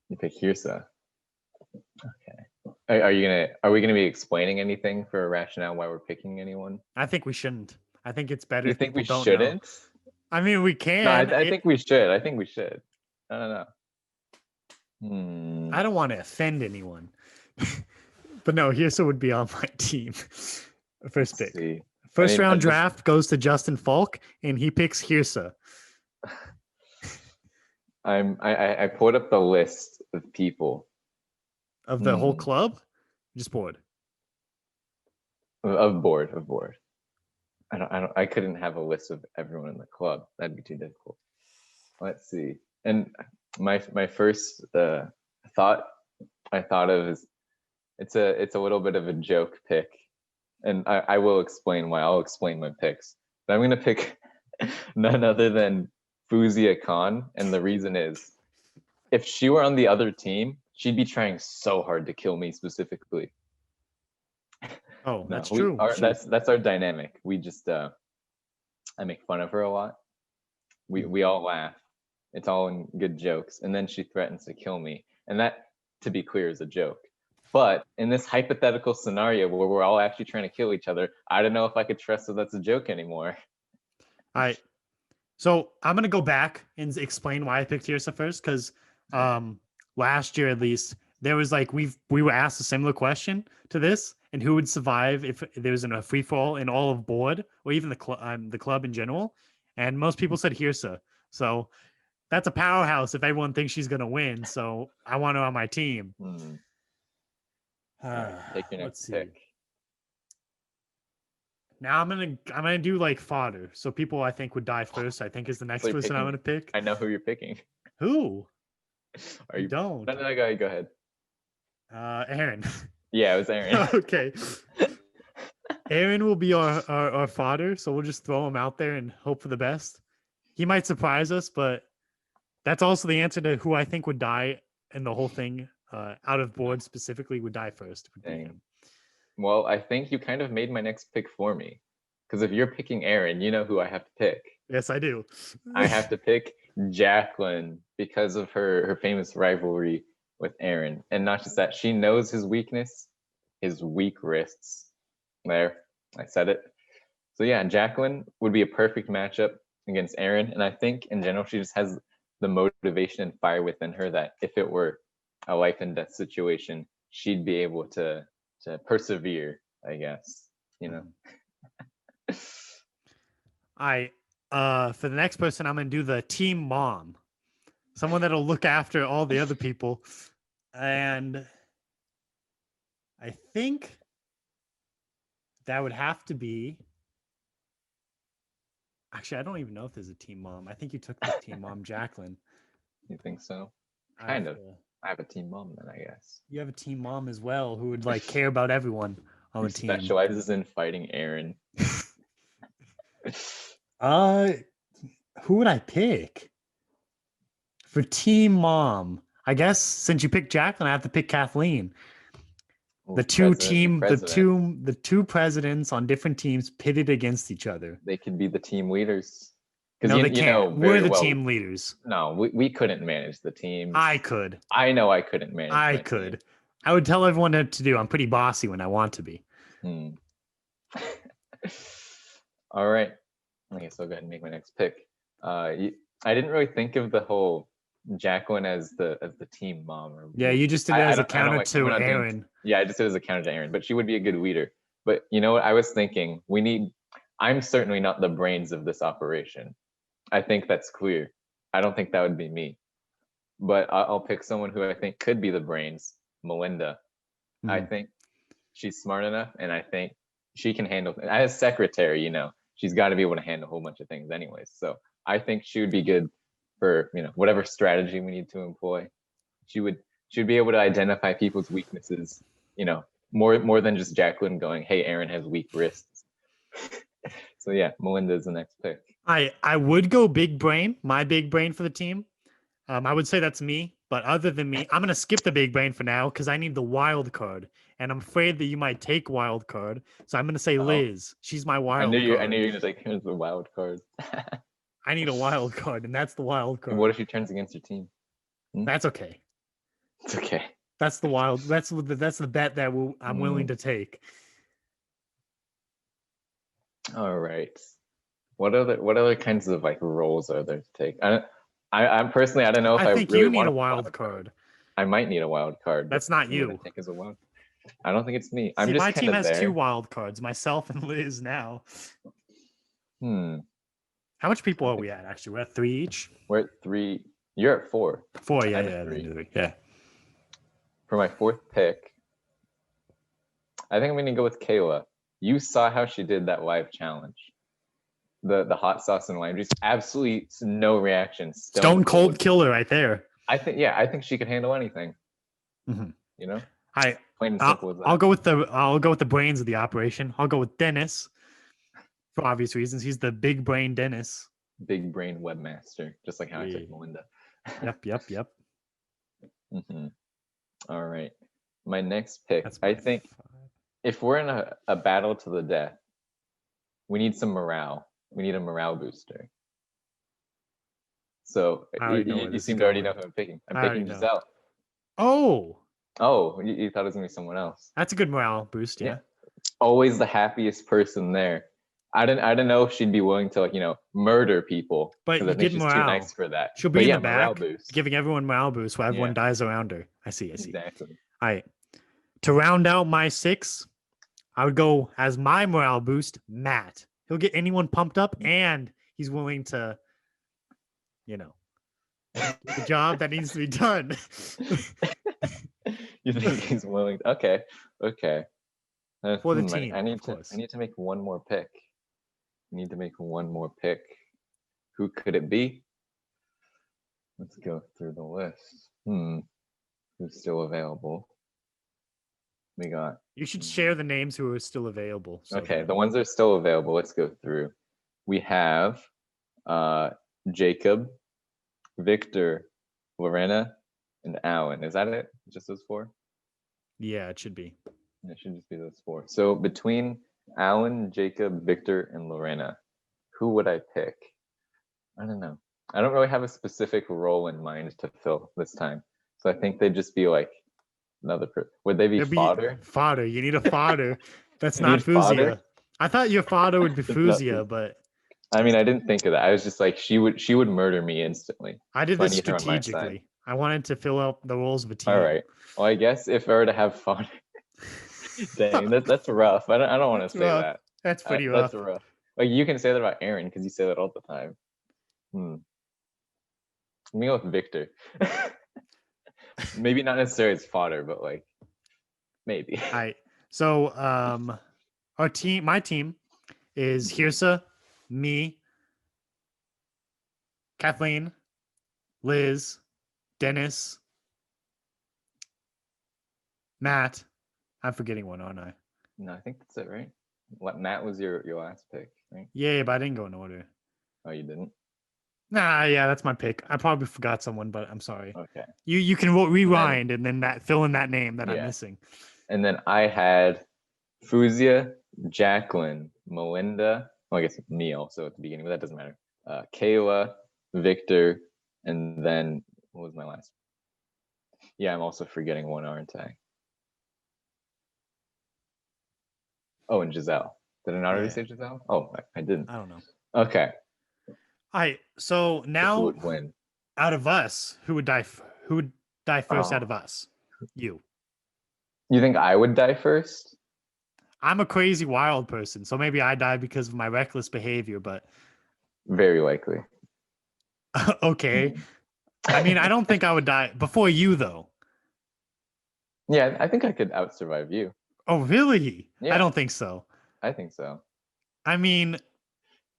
You pick Hirsa. Okay. Are we gonna be explaining anything for a rationale why we're picking anyone? I think we shouldn't. I think it's better. You think we shouldn't? I mean, we can. No, I think we should. I think we should. I don't know. I don't want to offend anyone. But no, Hirsa would be on my team. First pick. First round draft goes to Justin Falk, and he picks Hirsa. I pulled up the list of people. Of the whole club? Just board. Of board. I couldn't have a list of everyone in the club. That'd be too difficult. Let's see. And my first thought I thought of is it's a little bit of a joke pick. And I will explain why. I'll explain my picks. But I'm gonna pick none other than Fuzia Khan, and the reason is, if she were on the other team, she'd be trying so hard to kill me specifically. Oh, that's true. That's our dynamic. We just I make fun of her a lot. We all laugh. It's all in good jokes, and then she threatens to kill me, and that, to be clear, is a joke. But in this hypothetical scenario where we're all actually trying to kill each other, I don't know if I could trust that that's a joke anymore. All right. So I'm going to go back and explain why I picked Hirsa first, because last year, at least, there was like we were asked a similar question to this, and who would survive if there was in a free fall in all of board or even the club in general, and most people said Hirsa. So that's a powerhouse if everyone thinks she's gonna win. So I want her on my team. All right, take your Let's next see. pick. Now I'm gonna do like fodder. So people I think would die first. I think is the next you're person I'm picking- gonna pick. I know who you're picking. Who? Are you? Don't. No, go ahead. Aaron. Yeah, it was Aaron. Okay. Aaron will be our fodder, so we'll just throw him out there and hope for the best. He might surprise us, but that's also the answer to who I think would die in the whole thing. Out of board specifically, would die first. Would be Dang. him. Well, I think you kind of made my next pick for me. Because if you're picking Aaron, you know who I have to pick. Yes, I do. I have to pick Jacqueline because of her famous rivalry with Aaron. And not just that, she knows his weakness, his weak wrists. There, I said it. So yeah, Jacqueline would be a perfect matchup against Aaron. And I think in general, she just has the motivation and fire within her that if it were a life and death situation, she'd be able to persevere, I guess, you know. For the next person, I'm gonna do the team mom, someone that'll look after all the other people, and I think that would have to be. Actually, I don't even know if there's a team mom. I think you took the team mom, Jacqueline. You think so? Kind of. I have a team mom then, I guess. You have a team mom as well who would like care about everyone on the team. Specializes in fighting Aaron. Who would I pick for team mom? I guess since you picked Jacqueline, I have to pick Kathleen. The two presidents on different teams pitted against each other. They could be the team leaders. No, they can't. We're the team leaders. No, we couldn't manage the team. I could. I know I couldn't manage. I could. Team. I would tell everyone what to do. I'm pretty bossy when I want to be. All right. I guess I'll go ahead and make my next pick. I didn't really think of the whole Jacqueline as the team mom. You just did it as a counter to Aaron. Yeah, I just did it as a counter to Aaron, but she would be a good leader. But you know what? I was thinking I'm certainly not the brains of this operation. I think that's clear. I don't think that would be me. But I'll pick someone who I think could be the brains, Melinda. I think she's smart enough, and I think she can handle. As secretary, she's got to be able to handle a whole bunch of things, anyways. So I think she would be good for whatever strategy we need to employ. She would be able to identify people's weaknesses. More than just Jacqueline going, "Hey, Aaron has weak wrists." So yeah, Melinda is the next pick. I would go big brain, my big brain for the team. I would say that's me, but other than me, I'm gonna skip the big brain for now because I need the wild card, and I'm afraid that you might take wild card. So I'm gonna say Liz. She's my wild card. I knew you were gonna take her as the wild card. I need a wild card, and that's the wild card. And what if she turns against your team? That's okay. It's okay. That's the wild. That's the bet that I'm willing to take. All right. What other kinds of roles are there to take? I'm personally, I don't know if I think really you need want a wild card. I might need a wild card. That's not you. I think is a wild. I don't think it's me. See, my team has 2 wild cards, myself and Liz now. How much people are we at? Actually, we're at 3 each. We're at 3. You're at 4. 4, yeah. 3. Yeah. For my 4th pick, I think I'm gonna go with Kayla. You saw how she did that live challenge. The hot sauce and lime juice, absolutely no reaction. Stone cold killer right there. I think she could handle anything. Plain and simple as that. I'll go with the brains of the operation. I'll go with Dennis for obvious reasons. He's the big brain Dennis. Big brain webmaster, just like how I took Melinda. Yep. All right. My next pick. I think if we're in a battle to the death, we need some morale. We need a morale booster. So you seem to already know who I'm picking. I'm picking Giselle. Oh, you thought it was gonna be someone else. That's a good morale boost, yeah. Always the happiest person there. I didn't know if she'd be willing to like murder people But because you I think did she's too morale. nice for that. She'll be But in yeah, the morale back, boost. giving everyone morale boost while everyone Yeah. dies around her. I see. Exactly. All right. To round out my 6, I would go as my morale boost, Matt. He'll get anyone pumped up, and he's willing to, do the job that needs to be done. You think he's willing? Okay. For the team, I need of course. I need to make one more pick. Who could it be? Let's go through the list. Who's still available? We got. You should share the names who are still available. So Okay, the ones that are still available. Let's go through. We have Jacob, Victor, Lorena, and Alan. Is that it? Just those 4? Yeah, it should be. It should just be those 4. So between Alan, Jacob, Victor, and Lorena, who would I pick? I don't know. I don't really have a specific role in mind to fill this time. So I think they'd just be like another person. Would they be fodder? Fodder. You need a fodder. That's You not need fodder? Fuzia. I thought your fodder would be It's not Fuzia, but I mean, I didn't think of that. I was just like, she would murder me instantly. I did So I this need her on my side. strategically. I wanted to fill up the roles of a team. All right. Well, I guess if I were to have fodder, dang, that's rough. I don't want to say rough. that. That's pretty rough. That's rough. Like you can say that about Aaron because you say that all the time. Let me go with Victor. Maybe not necessarily as fodder, but like maybe. All right. So my team is Hirsa, me, Kathleen, Liz, Dennis, Matt. I'm forgetting one, aren't I? No, I think that's it, right? Matt was your last pick, right? Yeah, but I didn't go in order. Oh, you didn't? Nah, yeah, that's my pick. I probably forgot someone, but I'm sorry. Okay. You can rewind and then fill in that name that I'm missing. And then I had Fuzia, Jacqueline, Melinda. Well, I guess me also at the beginning, but that doesn't matter. Kayla, Victor, and then what was my last? Yeah, I'm also forgetting one, aren't I? Oh, and Giselle. Did I not already say Giselle? Oh, I didn't. I don't know. Okay. All right. So now, who would win? Out of us, who would die? Who would die first out of us? You. You think I would die first? I'm a crazy wild person, so maybe I die because of my reckless behavior. But very likely. Okay. I mean, I don't think I would die before you, though. Yeah, I think I could out-survive you. Oh, really? Yeah. I don't think so. I think so. I mean,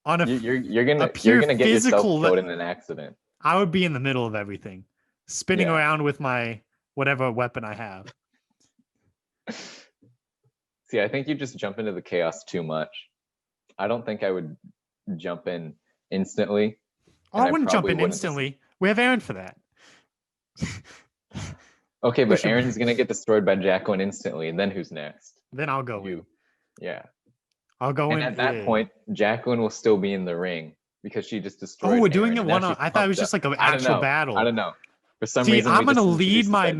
on you're gonna get yourself killed in an accident. I would be in the middle of everything, spinning around with my whatever weapon I have. See, I think you just jump into the chaos too much. I don't think I would jump in instantly. Oh, I wouldn't jump in instantly. We have Aaron for that. Okay, but Aaron's gonna get destroyed by Jacqueline instantly, and then who's next? Then I'll go in. Yeah. I'll go in. And at that point, Jacqueline will still be in the ring because she just destroyed. Oh, we're doing it one on. I thought it was just like an actual battle. I don't know. For some reason, I'm gonna lead I'm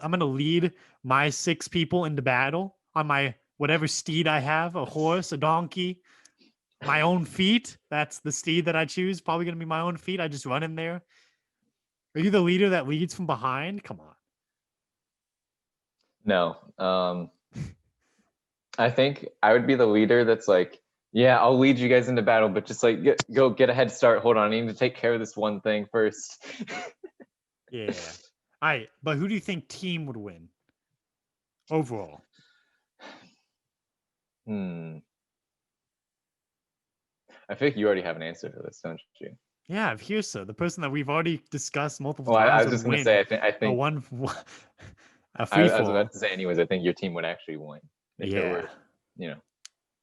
gonna lead my 6 people into battle on my whatever steed I have, a horse, a donkey, my own feet. That's the steed that I choose. Probably gonna be my own feet. I just run in there. Are you the leader that leads from behind? Come on. No. I think I would be the leader that's like, yeah, I'll lead you guys into battle, but just like go get a head start. Hold on, I need to take care of this one thing first. Yeah. All right, but who do you think team would win overall? I feel like you already have an answer for this, don't you? Yeah, I've heard so. The person that we've already discussed multiple times. I was just gonna say, I think a free fall. I was about to say, anyways. I think your team would actually win. Yeah.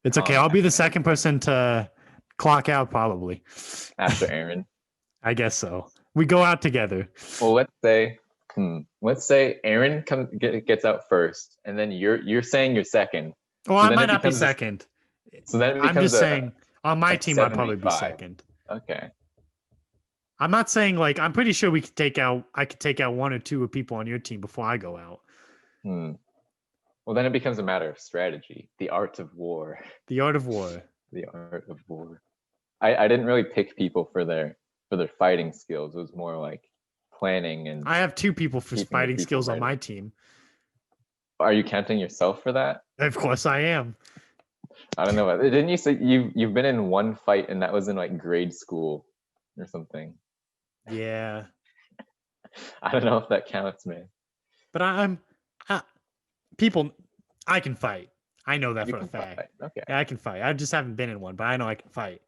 It's okay. I'll be the second person to clock out, probably. After Aaron. I guess so. We go out together. Well, let's say Aaron gets out first, and then you're saying you're second. Well, I might not be second. So then I'm just saying on my team, I'd probably be second. Okay. I'm not saying like I'm pretty sure I could take out 1 or 2 people on your team before I go out. Well, then it becomes a matter of strategy, the art of war. The art of war. The art of war. I didn't really pick people for their fighting skills. It was more like planning and I have 2 people for keeping the fighting people skills on ready. my team. Are you counting yourself for that? Of course I am. I don't know. Didn't you say you've been in one fight and that was in like grade school or something? Yeah. I don't know if that counts, man. But I'm people, I can fight. I know that You for a can fact. fight. Okay. Yeah, I can fight. I just haven't been in one, but I know I can fight.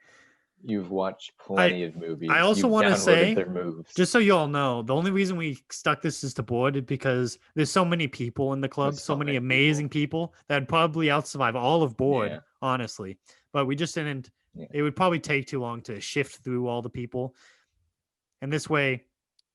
You've watched plenty of movies. I also You've want to downloaded say, their moves. just so you all know, the only reason we stuck this is to board is because there's so many people in the club, There's so so many many amazing people that'd probably outsurvive all of board, Yeah. honestly. But we just didn't. Yeah. It would probably take too long to shift through all the people, and this way,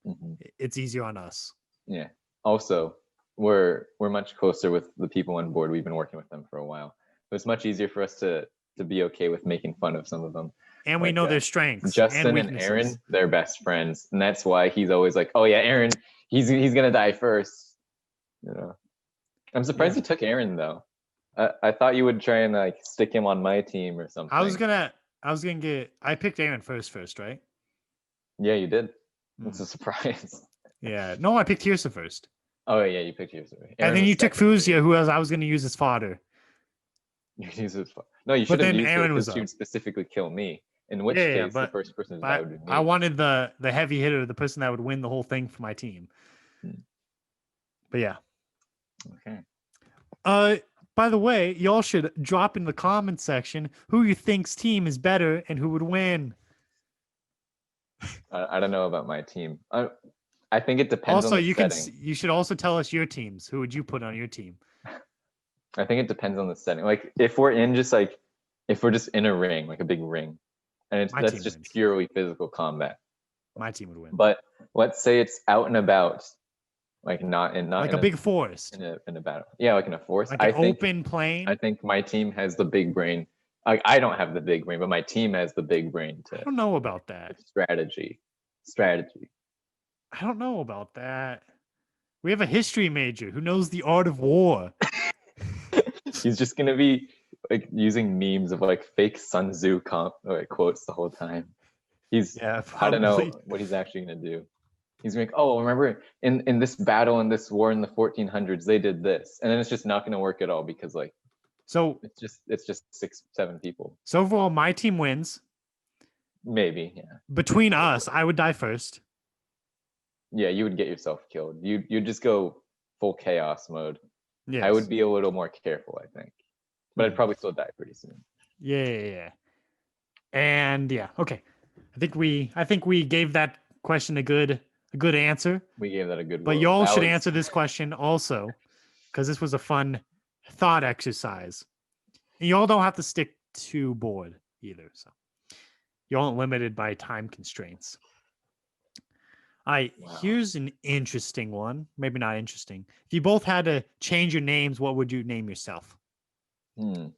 Mhm. it's easier on us. Yeah. Also, we're much closer with the people on board. We've been working with them for a while. It was much easier for us to be okay with making fun of some of them. And we Like, know their strengths Justin and and weaknesses. Aaron, they're best friends, and that's why he's always like, "Oh yeah, Aaron, he's gonna die first." You know, I'm surprised you took Aaron though. I thought you would try and like stick him on my team or something. I picked Aaron first, right? Yeah, you did. It's a surprise. Yeah. No, I picked Tirsa first. Oh yeah, you picked yours. And then you took Fuzia, who I was going to use as fodder. You use his. No, you should have used Aaron it was because she up. would specifically kill me. In which case, the first person to die would be me. I wanted the heavy hitter, the person that would win the whole thing for my team. But yeah. Okay. By the way, y'all should drop in the comment section who you think's team is better and who would win. I don't know about my team. I think it depends also, on the setting. You should also tell us your teams. Who would you put on your team? I think it depends on the setting. Like if we're just in a ring, like a big ring, and that's just purely physical combat, my team would win. But let's say it's out and about, like not like in a big forest in a battle. Yeah, like in a forest. Like an open plain. I think my team has the big brain. Like I don't have the big brain, but my team has the big brain to. I don't know about that. Strategy. I don't know about that. We have a history major who knows the art of war. He's just gonna be like using memes of like fake Sun Tzu quotes the whole time. I don't know what he's actually gonna do. He's like, oh, remember in this battle in this war in the 1400s they did this, and then it's just not gonna work at all because like, so it's just 6-7 people. So overall, my team wins. Maybe, yeah. Between us, I would die first. Yeah, you would get yourself killed. You'd just go full chaos mode. Yes. I would be a little more careful, I think, but I'd probably still die pretty soon. Yeah. And yeah, okay. I think we gave that question a good answer. We gave that a good. But y'all should answer this question also, because this was a fun thought exercise. And y'all don't have to stick to board either, so y'all aren't limited by time constraints. Here's an interesting one. Maybe not interesting. If you both had to change your names, what would you name yourself?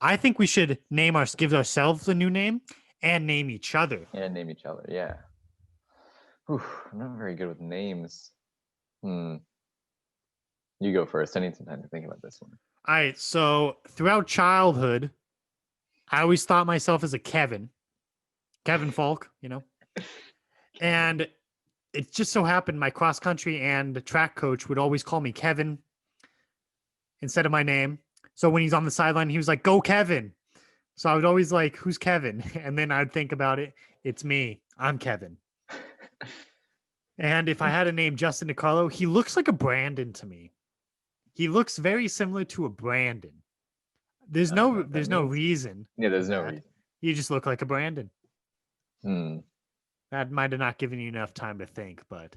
I think we should give ourselves a new name and name each other. Yeah. Whew, I'm not very good with names. You go first. I need some time to think about this one. All right. So throughout childhood, I always thought myself as a Kevin Falk, and it just so happened my cross country and track coach would always call me Kevin instead of my name. So when he's on the sideline, he was like, "Go Kevin." So I would always like, "Who's Kevin?" And then I'd think about it. It's me. I'm Kevin. And if I had a name Justin DiCarlo, he looks like a Brandon to me. He looks very similar to a Brandon. There's no reason. Yeah, there's no reason. You just look like a Brandon. That might have not given you enough time to think, but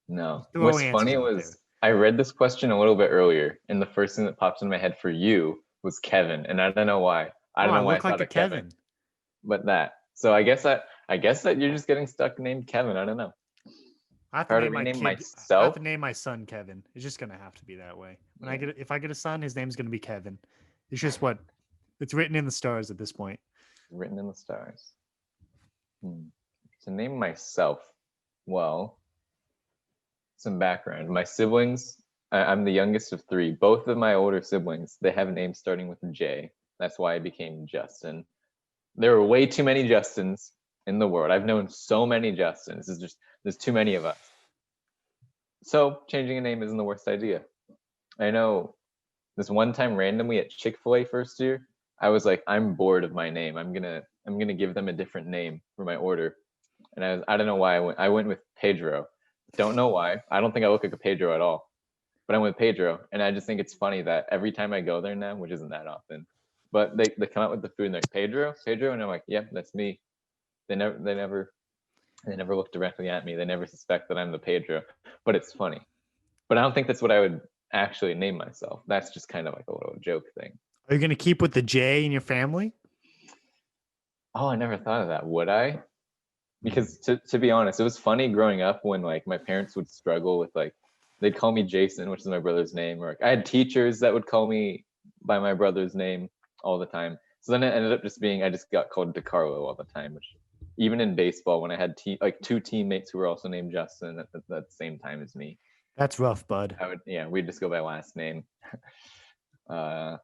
No. What's funny was I read this question a little bit earlier, and the first thing that popped in my head for you was Kevin, and I don't know why. I don't know why I thought of Kevin. But that. So I guess that you're just getting stuck named Kevin. I don't know. I have to name my son Kevin. It's just gonna have to be that way. If I get a son, his name's gonna be Kevin. It's just it's written in the stars at this point. Written in the stars. To name myself, well, some background. My siblings, I'm the youngest of 3. Both of my older siblings, they have names starting with J. That's why I became Justin. There are way too many Justins in the world. I've known so many Justins. There's too many of us. So changing a name isn't the worst idea. I know this one time randomly at Chick-fil-A first year, I was like, I'm bored of my name. I'm gonna give them a different name for my order. And I don't know why I went with Pedro. Don't know why. I don't think I look like a Pedro at all. But I went with Pedro. And I just think it's funny that every time I go there now, which isn't that often, but they come out with the food and they're like, Pedro, and I'm like, yep, that's me. They never look directly at me. They never suspect that I'm the Pedro. But it's funny. But I don't think that's what I would actually name myself. That's just kind of like a little joke thing. Are you going to keep with the J in your family? Oh, I never thought of that. Would I? Because to be honest, it was funny growing up when like my parents would struggle with like, they'd call me Jason, which is my brother's name, or like, I had teachers that would call me by my brother's name all the time. So then it ended up just being, I just got called DeCarlo all the time, which even in baseball, when I had like two teammates who were also named Justin at the same time as me. That's rough, bud. We'd just go by last name. I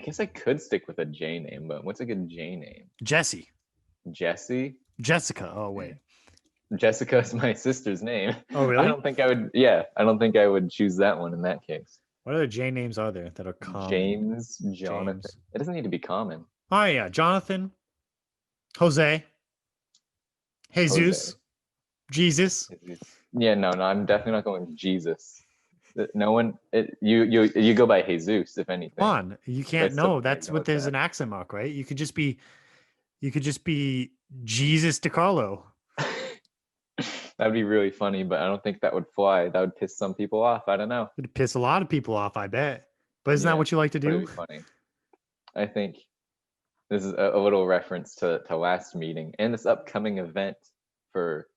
guess I could stick with a J name, but what's a good J name? Jesse. Jesse? Jessica. Oh, wait. Jessica is my sister's name. Oh, really? I don't think I would choose that one in that case. What other J names are there that are common? James, Jonathan. James. It doesn't need to be common. Oh, yeah. Jonathan. Jose. Jesus. Jesus. Yeah, no, I'm definitely not going with Jesus. No one, you go by Jesus, if anything. Come on. You can't know. That's what there's an accent mark, right? You could just be Jesus DeCarlo. That'd be really funny, but I don't think that would fly. That would piss some people off. I don't know. It'd piss a lot of people off, I bet. But isn't that what you like to do? Funny. I think this is a little reference to last meeting and this upcoming event for,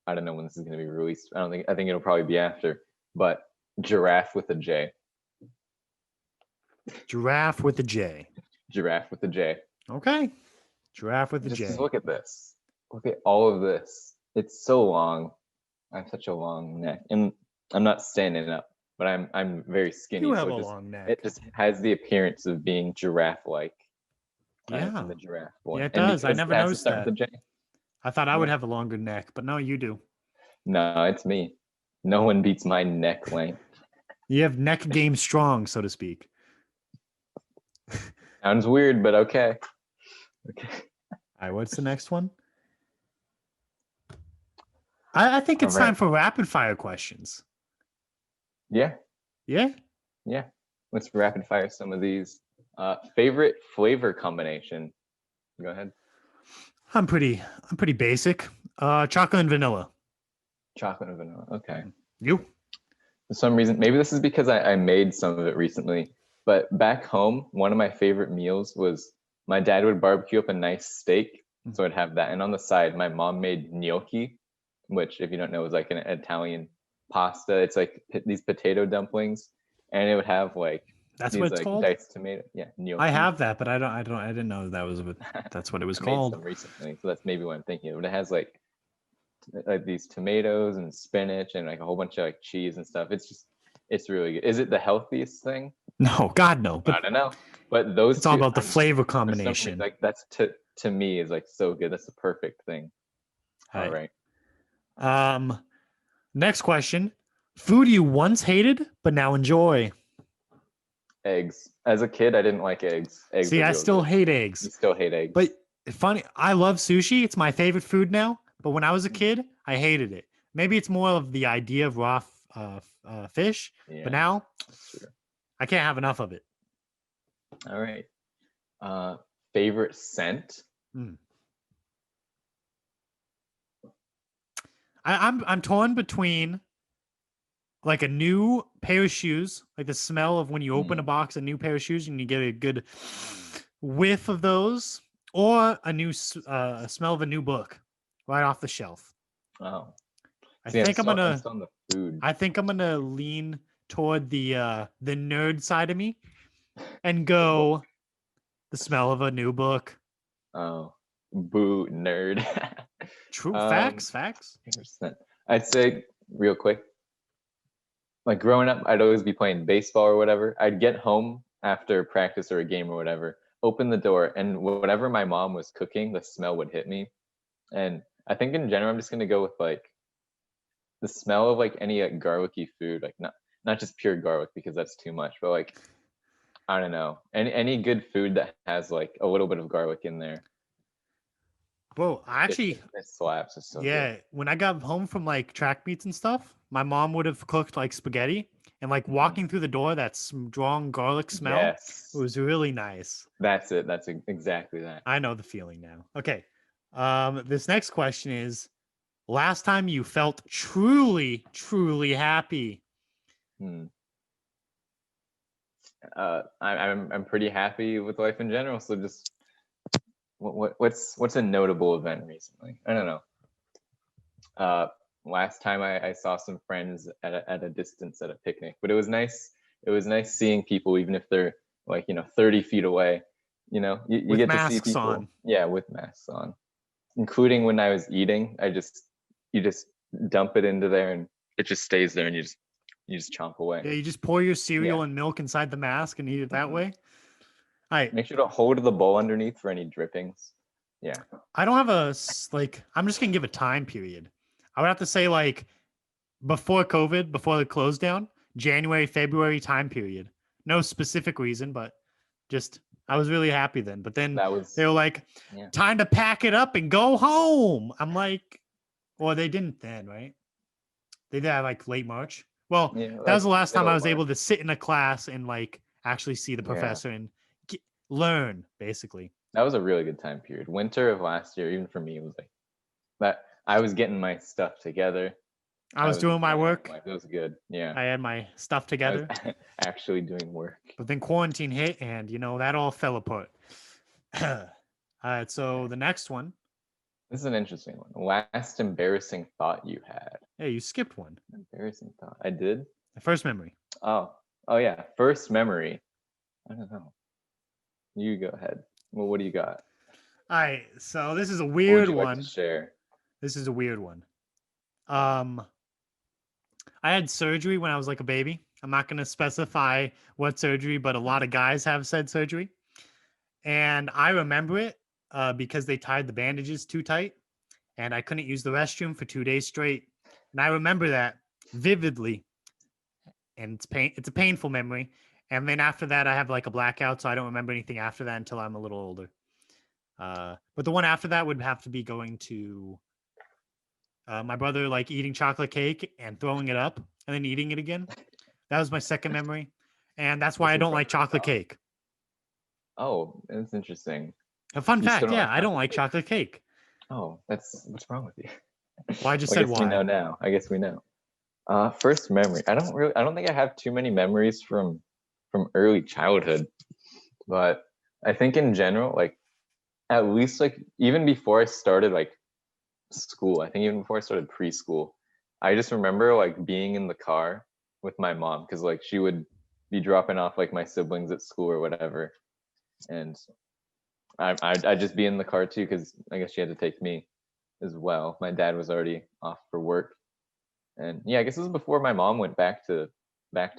I don't know when this is going to be released. I think it'll probably be after, but giraffe with a J. Giraffe with a J. Giraffe with a J. Okay. Giraffe with a J. Just look at this. Look at all of this. It's so long. I have such a long neck, and I'm not standing up, but I'm very skinny. You have a long neck. It just has the appearance of being giraffe-like. Yeah. The giraffe one. Yeah, it does. I never noticed that. I thought I would Yeah. have a longer neck, but no, you do. No, it's me. No one beats my neck length. You have neck game strong, so to speak. Sounds weird, but okay. Okay. All right, what's the next one? I think it's time for rapid fire questions. Yeah. Yeah? Yeah. Let's rapid fire some of these. Favorite flavor combination? Go ahead. I'm pretty basic. Chocolate and vanilla. Chocolate and vanilla. Okay. You? For some reason, maybe this is because I made some of it recently, but back home, one of my favorite meals was my dad would barbecue up a nice steak. So I'd have that. And on the side, my mom made gnocchi, which, if you don't know, is like an Italian pasta. It's like these potato dumplings, and it would have like that's these, what it's like, called. Diced tomato. Yeah, gnocchi. I have that, but I didn't know that was that's what it was called. Made some recently, so that's maybe what I'm thinking of. But it has like these tomatoes and spinach and like a whole bunch of like cheese and stuff. It's really good. Is it the healthiest thing? No, God no. But I don't know. But those it's all about the flavor combination. Like that's to me is like so good. That's the perfect thing. All right. Next question. Food you once hated but now enjoy. Eggs. As a kid, I didn't like eggs. See, I still hate eggs. You still hate eggs. But it's funny. I love sushi. It's my favorite food now. But when I was a kid, I hated it. Maybe it's more of the idea of raw fish. Yeah, but now I can't have enough of it. All right. Favorite scent? I'm torn between like a new pair of shoes, like the smell of when you open a box of new pair of shoes and you get a good whiff of those, or a new smell of a new book right off the shelf. Oh, I think I'm gonna lean toward the nerd side of me and go the smell of a new book. Oh, boo, nerd. True. Facts. I'd say real quick, like growing up, I'd always be playing baseball or whatever. I'd get home after practice or a game or whatever. open the door, and whatever my mom was cooking, the smell would hit me. And I think in general, I'm just gonna go with like the smell of like any like garlicky food, like not just pure garlic because that's too much, but like I don't know, any good food that has like a little bit of garlic in there. Bro, It slaps. It's so yeah, good. when I got home from like track meets and stuff, my mom would have cooked like spaghetti, and like walking through the door, that strong garlic smell, it Yes, was really nice. that's it. That's exactly that. I know the feeling now. Okay. This next question is last time you felt truly, truly happy. Hmm. I'm pretty happy with life in general. So just what's a notable event recently? I don't know. Last time I saw some friends at a distance at a picnic, but it was nice. It was nice seeing people, even if they're like 30 feet away. You With get to see masks people. on. Yeah, with masks on, including when I was eating. You just dump it into there and it just stays there, and you just chomp away. Yeah, you just pour your cereal Yeah. and milk inside the mask and eat it that way. All right. Make sure to hold the bowl underneath for any drippings. Yeah. I don't have I'm just gonna give a time period. I would have to say like before COVID, before the close down, January, February time period. No specific reason, but just I was really happy then. But then That was they were like, yeah. time to pack it up and go home. I'm like, well, they didn't then, right? They did that like late March. Well, Yeah, that was like the last time I middle was able March. to sit in a class and like actually see the Yeah. professor and learn, basically. That was a really good time period. Winter of last year, even for me, was like that. I was getting my stuff together. I I was was doing my enjoying work. life. It was good. Yeah. I had my stuff I was together. actually doing work. But then quarantine hit and, that all fell apart. All right. So the next one. This is an interesting one. Last embarrassing thought you had. Hey, you skipped one. Embarrassing thought. I did? The first memory. Oh yeah. First memory. I don't know. You go ahead. Well, what do you got? All right. So this is a What would weird you like to one. share? This is a weird one. I had surgery when I was like a baby. I'm not going to specify what surgery, but a lot of guys have said surgery. And I remember it because they tied the bandages too tight and I couldn't use the restroom for 2 days straight. And I remember that vividly. And it's a painful memory. And then after that, I have like a blackout. So I don't remember anything after that until I'm a little older. But the one after that would have to be going to my brother, like eating chocolate cake and throwing it up and then eating it again. That was my second memory. And that's why I don't like chocolate cake. Oh, that's interesting. A fun You still fact, don't yeah, like I don't chocolate like cake? chocolate cake. Oh, what's wrong with you? Well, I just Well, said I guess we why. know now. I guess we know. First memory. I don't think I have too many memories from early childhood, but I think in general, like at least like even before I started like school, I think even before I started preschool, I just remember like being in the car with my mom because like she would be dropping off like my siblings at school or whatever, and I'd just be in the car too because I guess she had to take me as well. My dad was already off for work, and yeah, I guess this was before my mom went back to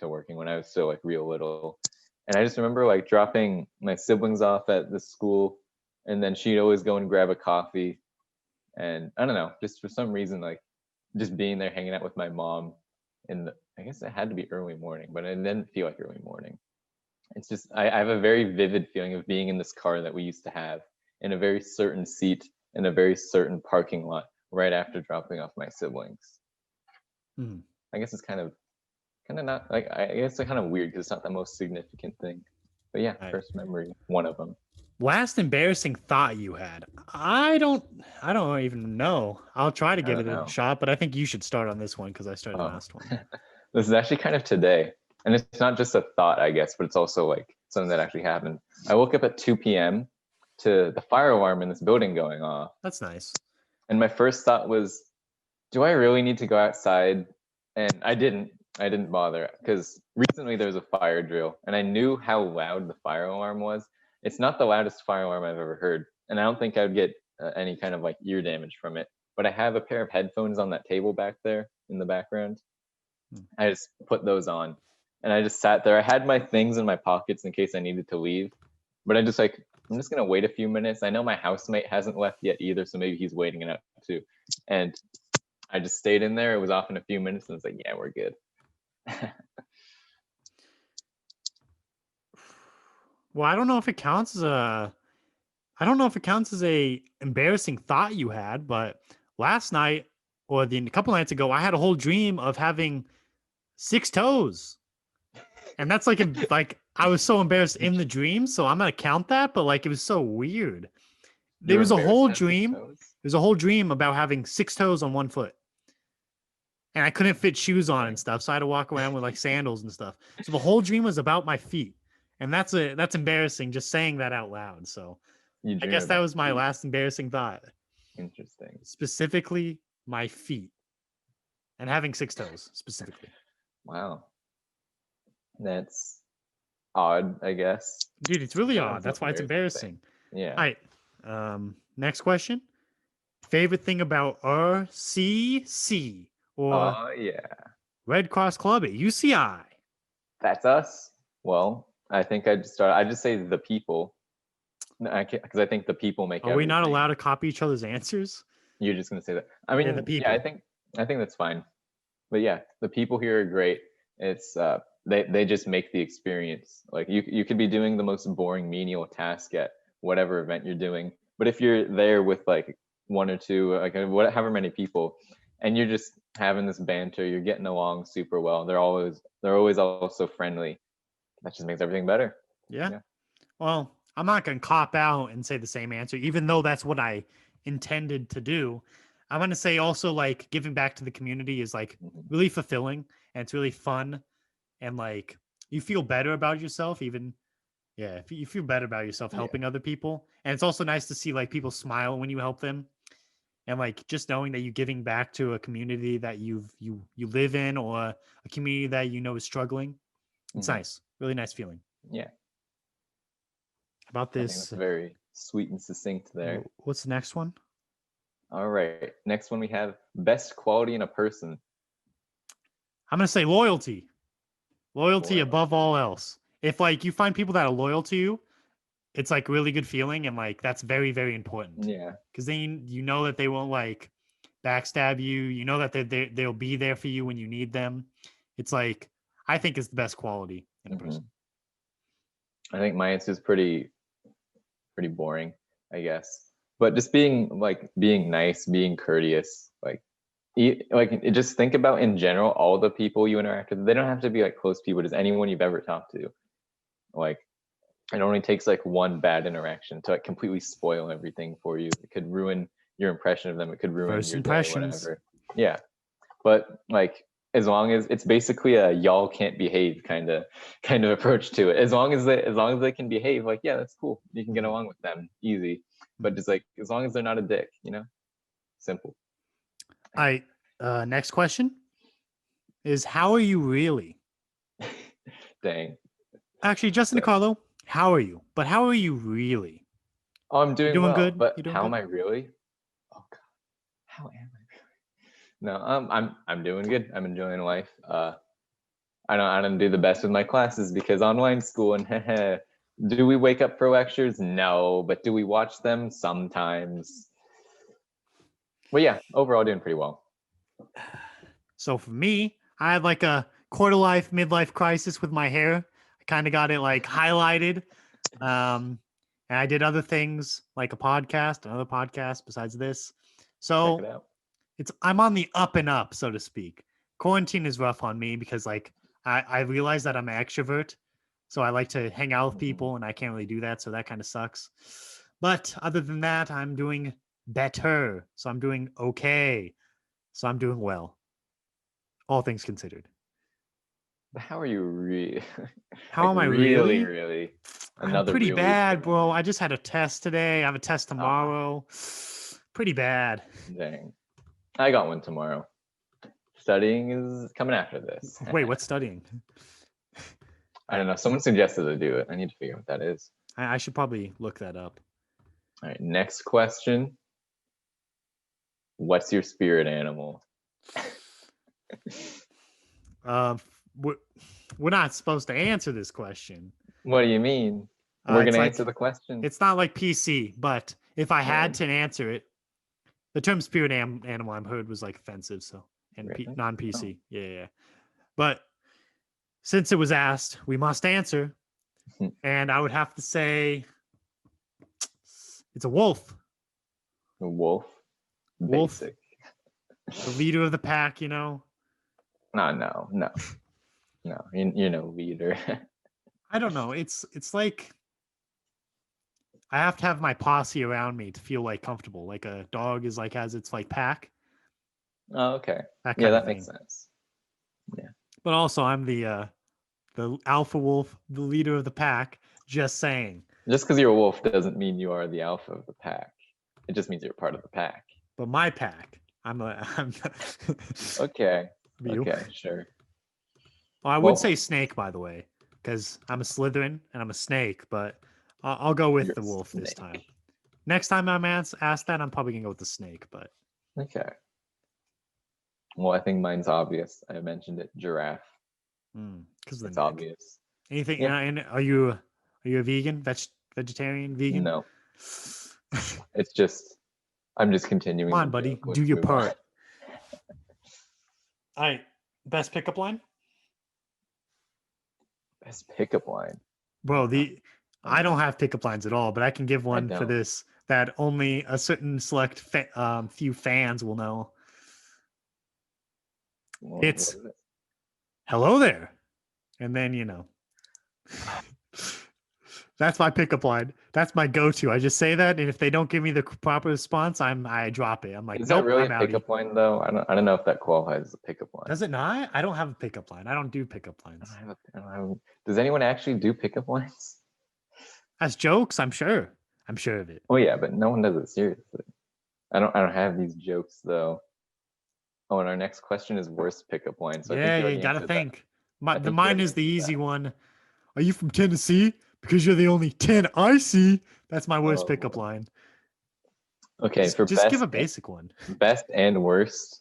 working when I was still like real little. And I just remember like dropping my siblings off at the school, and then she'd always go and grab a coffee. And I don't know, just for some reason, like just being there hanging out with my mom I guess it had to be early morning, but it didn't feel like early morning. It's just I have a very vivid feeling of being in this car that we used to have in a very certain seat in a very certain parking lot right after dropping off my siblings. I guess it's kind of not like I guess it's kind of weird because it's not the most significant thing. But yeah, Right. first memory, one of them. Last embarrassing thought you had. I don't even know. I'll try to give it a shot, but I think you should start on this one because I started last one. This is actually kind of today. And it's not just a thought, I guess, but it's also like something that actually happened. I woke up at 2 p.m. to the fire alarm in this building going off. That's nice. And my first thought was, do I really need to go outside? And I didn't bother because recently there was a fire drill and I knew how loud the fire alarm was. It's not the loudest fire alarm I've ever heard. And I don't think I'd get any kind of like ear damage from it. But I have a pair of headphones on that table back there in the background. I just put those on and I just sat there. I had my things in my pockets in case I needed to leave, but I just like I'm just gonna wait a few minutes. I know my housemate hasn't left yet either, so maybe he's waiting it out too. And I just stayed in there. It was off in a few minutes, and it's like, yeah, we're good. Well, I don't know if it counts as a embarrassing thought you had, but last night or a couple nights ago, I had a whole dream of having 6 toes. And that's like I was so embarrassed in the dream, so I'm gonna count that, but like it was so weird. There was a whole dream. There's a whole dream about having 6 toes on one foot. And I couldn't fit shoes on and stuff, so I had to walk around with like sandals and stuff. So the whole dream was about my feet. And that's embarrassing just saying that out loud. So I guess that was my last embarrassing thought. Interesting. Specifically my feet. And having 6 toes specifically. Wow. That's odd, I guess. Dude, it's really odd. That's why it's embarrassing. Yeah. All right. Next question. Favorite thing about RCC or yeah. Red Cross Club at UCI? That's us. Well, I think I just say the people. Because I think the people make. Are we not allowed to copy each other's answers? You're just gonna say that. I mean, the people. Yeah, I think that's fine. But yeah, the people here are great. It's they just make the experience. Like you could be doing the most boring menial task at whatever event you're doing, but if you're there with like one or two, like however many people, and you're just having this banter, you're getting along super well. They're always also friendly. That just makes everything better. Yeah. Well, I'm not gonna cop out and say the same answer, even though that's what I intended to do. I'm gonna say also like giving back to the community is like really fulfilling and it's really fun, and like you feel better about yourself even. Yeah, if you feel better about yourself helping other people, and it's also nice to see like people smile when you help them, and like just knowing that you're giving back to a community that you live in or a community that you know is struggling. It's nice, really nice feeling. Yeah. About this, I think that's very sweet and succinct there. What's the next one? All right, next one we have best quality in a person. I'm gonna say loyalty. Loyalty above all else. If like you find people that are loyal to you, it's like really good feeling, and like that's very, very important. Yeah. Because then you know that they won't like backstab you. You know that they'll be there for you when you need them. It's like I think it's the best quality in a person. I think my answer is pretty boring, I guess. But just being nice, being courteous, just think about in general all the people you interact with. They don't have to be like close people, just anyone you've ever talked to. Like it only takes like one bad interaction to like completely spoil everything for you. It could ruin your impression of them. It could ruin your day, whatever. Yeah. But like as long as it's basically a y'all can't behave kind of approach to it. As long as they can behave, like, yeah, that's cool. You can get along with them easy. But just like as long as they're not a dick, simple. All right. Next question is how are you really? Dang. Actually, Justin DiCarlo, how are you? But how are you really? Oh, I'm doing well, good. But how am I really? Oh God, how am I really? No, I'm doing good. I'm enjoying life. I don't do the best with my classes because online school and do we wake up for lectures? No, but do we watch them? Sometimes. Well, yeah, overall doing pretty well. So for me, I had like a quarter life, midlife crisis with my hair. I kind of got it like highlighted. And I did other things like another podcast besides this. So check it out. I'm on the up and up, so to speak. Quarantine is rough on me because like I realize that I'm an extrovert. So I like to hang out with people and I can't really do that. So that kind of sucks. But other than that, I'm doing better. So I'm doing okay. So I'm doing well. All things considered. But how are you really? How am I really? Really? I'm pretty bad, bro. I just had a test today. I have a test tomorrow. Pretty bad. Dang. I got one tomorrow. Studying is coming after this. Wait, what's studying? I don't know. Someone suggested to do it. I need to figure out what that is. I should probably look that up. All right. Next question. What's your spirit animal? We're not supposed to answer this question. What do you mean? We're It's gonna like answer the question. it's not like PC, but if I had Yeah. to answer it, the term spirit animal I'm heard was like offensive, so and Really? non Oh. PC. Yeah. But since it was asked, we must answer, and I would have to say it's a wolf. A wolf. Wolf, Basic. the leader of the pack. No. You're no leader. I don't know. It's like I have to have my posse around me to feel like comfortable. Like a dog is like has its like pack, Oh, okay. that Yeah, kind of that thing. makes sense. But also, I'm the alpha wolf, the leader of the pack. Just saying. Just because you're a wolf doesn't mean you are the alpha of the pack. It just means you're part of the pack. But my pack, I'm Okay. you. Okay, sure. Well, I would Well, say snake, by the way, because I'm a Slytherin and I'm a snake. But I'll go with you're the a wolf this snake. time. Next time I'm asked that, I'm probably gonna go with the snake. But Okay. Well, I think mine's obvious. I mentioned it. Giraffe. because It's obvious. Anything? Yeah. And are you a vegan, vegetarian, vegan? No. It's just I'm just continuing. Come on, the buddy, joke. do Let's your move on. part. All right, best pickup line. Best pickup line. Bro, I don't have pickup lines at all, but I can give one for don't. this that only a certain select few fans will know. What It's is it? hello there, and then that's my pickup line. That's my go-to. I just say that, and if they don't give me the proper response, I drop it. I'm like, Is nope, that really I'm a outie. pickup line though? I don't know if that qualifies as a pickup line. Does it not? I don't have a pickup line. I don't do pickup lines. Does anyone actually do pickup lines? As jokes, I'm sure of it. Oh yeah, but no one does it seriously. I don't have these jokes though. Oh, and our next question is worst pickup line. So I think You gotta think. Mine is the easy one. Are you from Tennessee? Because you're the only 10 I see. That's my worst pickup line. Okay, just give a basic one. Best and worst.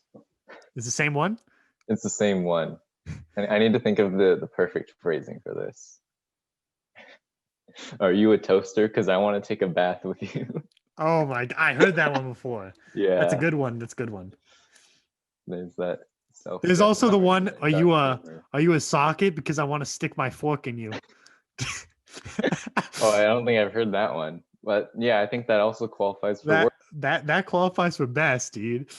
It's the same one? It's the same one. I need to think of the perfect phrasing for this. Are you a toaster? Because I want to take a bath with you. Oh my! I heard that one before. Yeah, that's a good one. There's that. There's also the one. Are you a socket? Because I want to stick my fork in you. Oh, I don't think I've heard that one. But yeah, I think that also qualifies for worst. That qualifies for best, dude.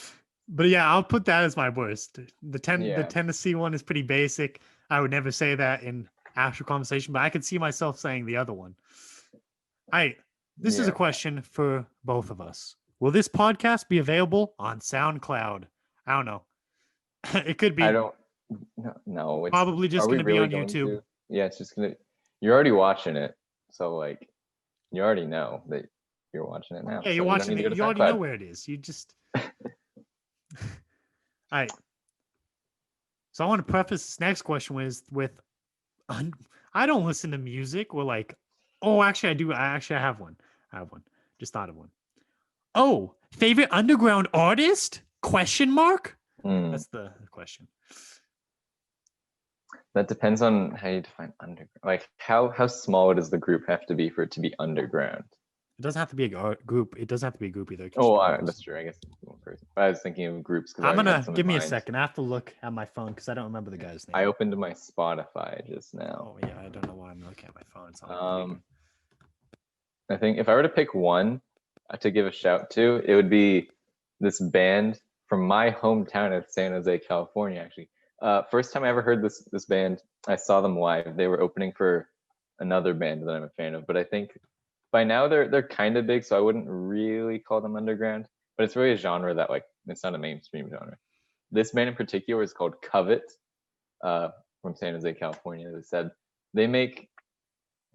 But yeah, I'll put that as my worst. The Tennessee one is pretty basic. I would never say that in actual conversation, but I could see myself saying the other one. This is a question for both of us. Will this podcast be available on SoundCloud? I don't know. It could be. I don't. No, it's probably just going to be on YouTube. Yeah, it's just gonna. You're already watching it, so like, you already know that you're watching it now. Yeah, you're watching it. You already know where it is. You just. All right. So I want to preface this next question with I don't listen to music. We're like, oh, actually, I do. I have one. Just thought of one. Oh, favorite underground artist? Question mark? That's the question. That depends on how you define underground. Like, how small does the group have to be for it to be underground? It doesn't have to be a group. It doesn't have to be a group either. That's true. I guess one person. I was thinking of groups. I'm gonna give me a second. I have to look at my phone because I don't remember the guy's name. I opened my Spotify just now. Oh yeah, I don't know why I'm looking at my phone. I think if I were to pick one to give a shout to, it would be this band from my hometown of San Jose, California. Actually, first time I ever heard this band, I saw them live. They were opening for another band that I'm a fan of, but I think by now they're kind of big, so I wouldn't really call them underground. But it's really a genre that it's not a mainstream genre. This band in particular is called Covet, from San Jose, California. They said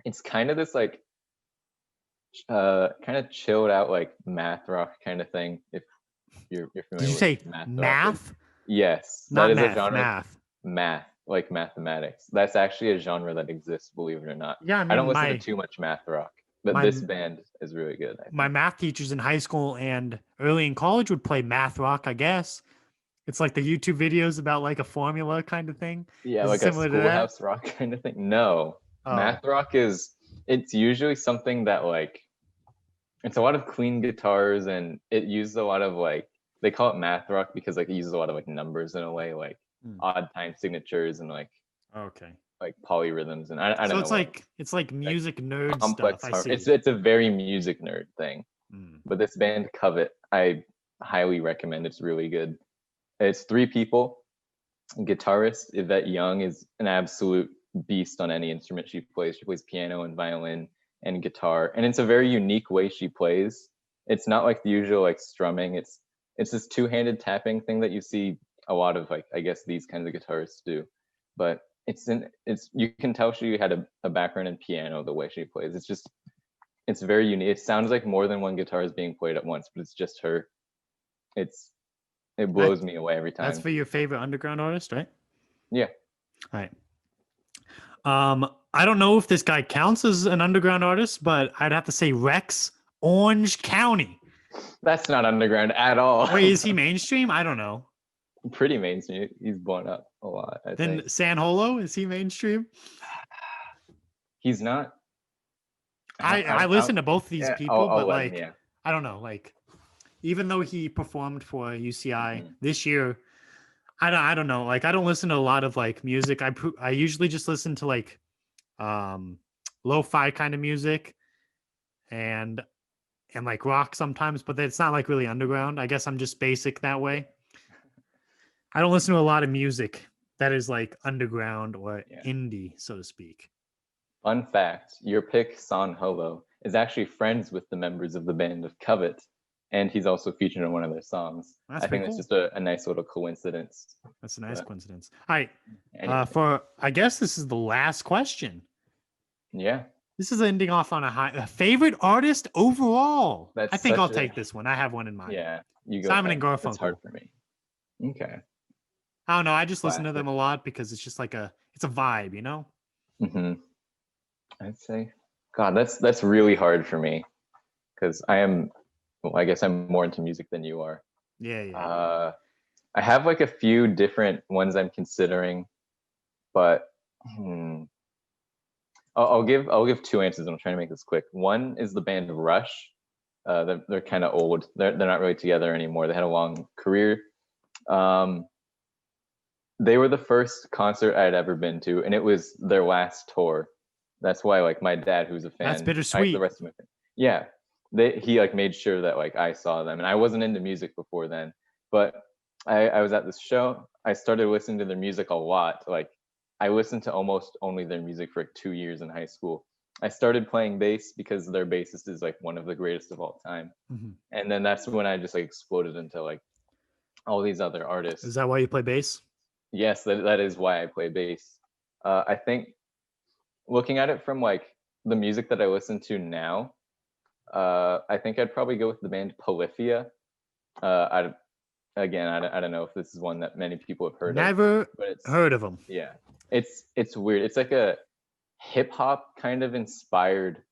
it's kind of this kind of chilled out math rock kind of thing. If you're familiar. Did you say math? Yes, not that is math, a genre. Math, like mathematics. That's actually a genre that exists, believe it or not. Yeah, I don't listen to too much math rock, but this band is really good. My math teachers in high school and early in college would play math rock, I guess. It's like the YouTube videos about a formula kind of thing. Yeah, like a schoolhouse rock kind of thing. No, math rock is it's usually something that like it's a lot of clean guitars, and it uses a lot of like they call it math rock because like it uses a lot of like numbers in a way, like odd time signatures and Okay. like polyrhythms, and I So don't know what it's like music nerd stuff. complex I harm. see. It's a very music nerd thing. Mm. But this band Covet, I highly recommend. It's really good. It's three people. Guitarist Yvette Young is an absolute beast on any instrument she plays. She plays piano and violin and guitar, and it's a very unique way she plays. It's not like the usual like strumming. It's this two-handed tapping thing that you see a lot of like I guess these kinds of guitarists do, but it's you can tell she had a background in piano the way she plays. It's very unique. It sounds like more than one guitar is being played at once, but it's just her. It's it blows me away every That's time. for your favorite underground artist, right? Yeah. All right. I don't know if this guy counts as an underground artist, but I'd have to say Rex, Orange County. That's not underground at all. Wait, is he mainstream? I don't know. Pretty mainstream. He's blown up a lot. I Then think San Holo, is he mainstream? he's not. I listen to both of these people, I'll but let him, like yeah. I don't know, like even though he performed for UCI Mhm. this year, I don't know, like I don't listen to a lot of like music. I usually just listen to like lo-fi kind of music and like rock sometimes, but it's not like really underground. I guess I'm just basic that way. I don't listen to a lot of music that is like underground or indie, so to speak. Fun fact: your pick, San Holo, is actually friends with the members of the band of Covet, and he's also featured in one of their songs. That's I think pretty that's cool. just a nice little coincidence. That's a nice coincidence. All right. Anyway. For I guess this is the last question. Yeah. This is ending off on a high. A favorite artist overall. I think I'll take this one. I have one in mind. Yeah, you go. Simon ahead. and Garfunkel. That's hard for me. Okay. I don't know. I just listen to them a lot because it's just like it's a vibe, you know? Mm-hmm. I'd say, God, that's really hard for me because I guess I'm more into music than you are. Yeah. I have like a few different ones I'm considering, but I'll give two answers. I'm trying to make this quick. One is the band Rush. They're kind of old. They're not really together anymore. They had a long career. They were the first concert I'd ever been to, and it was their last tour. That's why, like, my dad, who's a fan, that's bittersweet. The rest of my family, yeah, he like made sure that like I saw them, and I wasn't into music before then, but I was at this show. I started listening to their music a lot. Like, I listened to almost only their music for like 2 years in high school. I started playing bass because their bassist is like one of the greatest of all time, and then that's when I just like exploded into like all these other artists. Is that why you play bass? Yes, that is why I play bass. I think looking at it from like the music that I listen to now, I think I'd probably go with the band Polyphia. I don't know if this is one that many people have heard Never of. Never heard of them. Yeah, it's weird. It's like a hip hop kind of inspired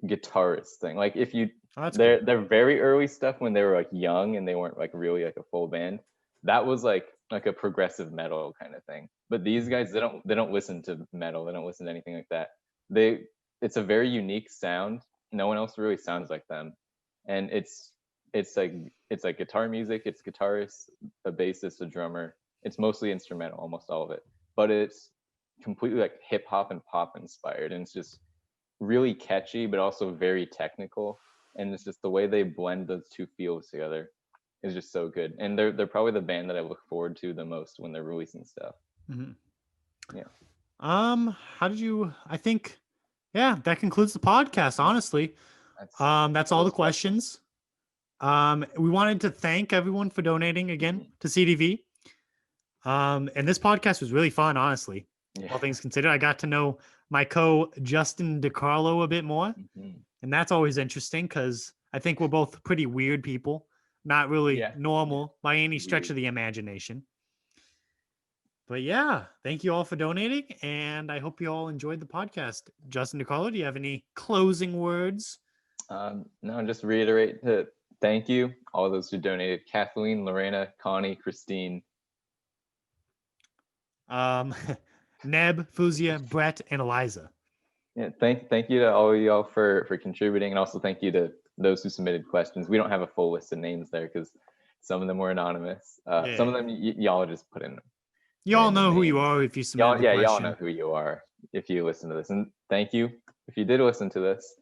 guitarist thing. Like if you, their very early stuff when they were like young and they weren't like really like a full band, that was like a progressive metal kind of thing. But these guys, they don't listen to metal. They don't listen to anything like that. It's a very unique sound. No one else really sounds like them, and it's like guitar music. It's guitarist, a bassist, a drummer. It's mostly instrumental, almost all of it, but it's completely like hip hop and pop inspired, and it's just really catchy, but also very technical. And it's just the way they blend those two feels together is just so good. And they're probably the band that I look forward to the most when they're releasing stuff. Yeah. How did you? I think, yeah, that concludes the podcast. Honestly, that's all the questions. We wanted to thank everyone for donating again to CDV. And this podcast was really fun, honestly. All things considered, I got to know my Justin DiCarlo a bit more, and that's always interesting because I think we're both pretty weird people, not really normal by any stretch of the imagination. But yeah, thank you all for donating, and I hope you all enjoyed the podcast. Justin DiCarlo, do you have any closing words? No, just reiterate to thank you all those who donated: Kathleen, Lorena, Connie, Christine, Neb, Fuzia, Brett, and Eliza. Yeah, thank you to all of y'all for contributing, and also thank you to those who submitted questions. We don't have a full list of names there because some of them were anonymous. Some of them y'all just put in You all random know who you names. are if you submitted the Y'all question. know who you are if you listen to this, and thank you if you did listen to this.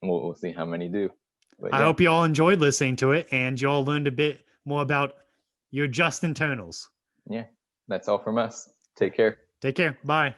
We'll see how many do. But I hope you all enjoyed listening to it, and you all learned a bit more about your just internals. Yeah, that's all from us. Take care. Take care. Bye.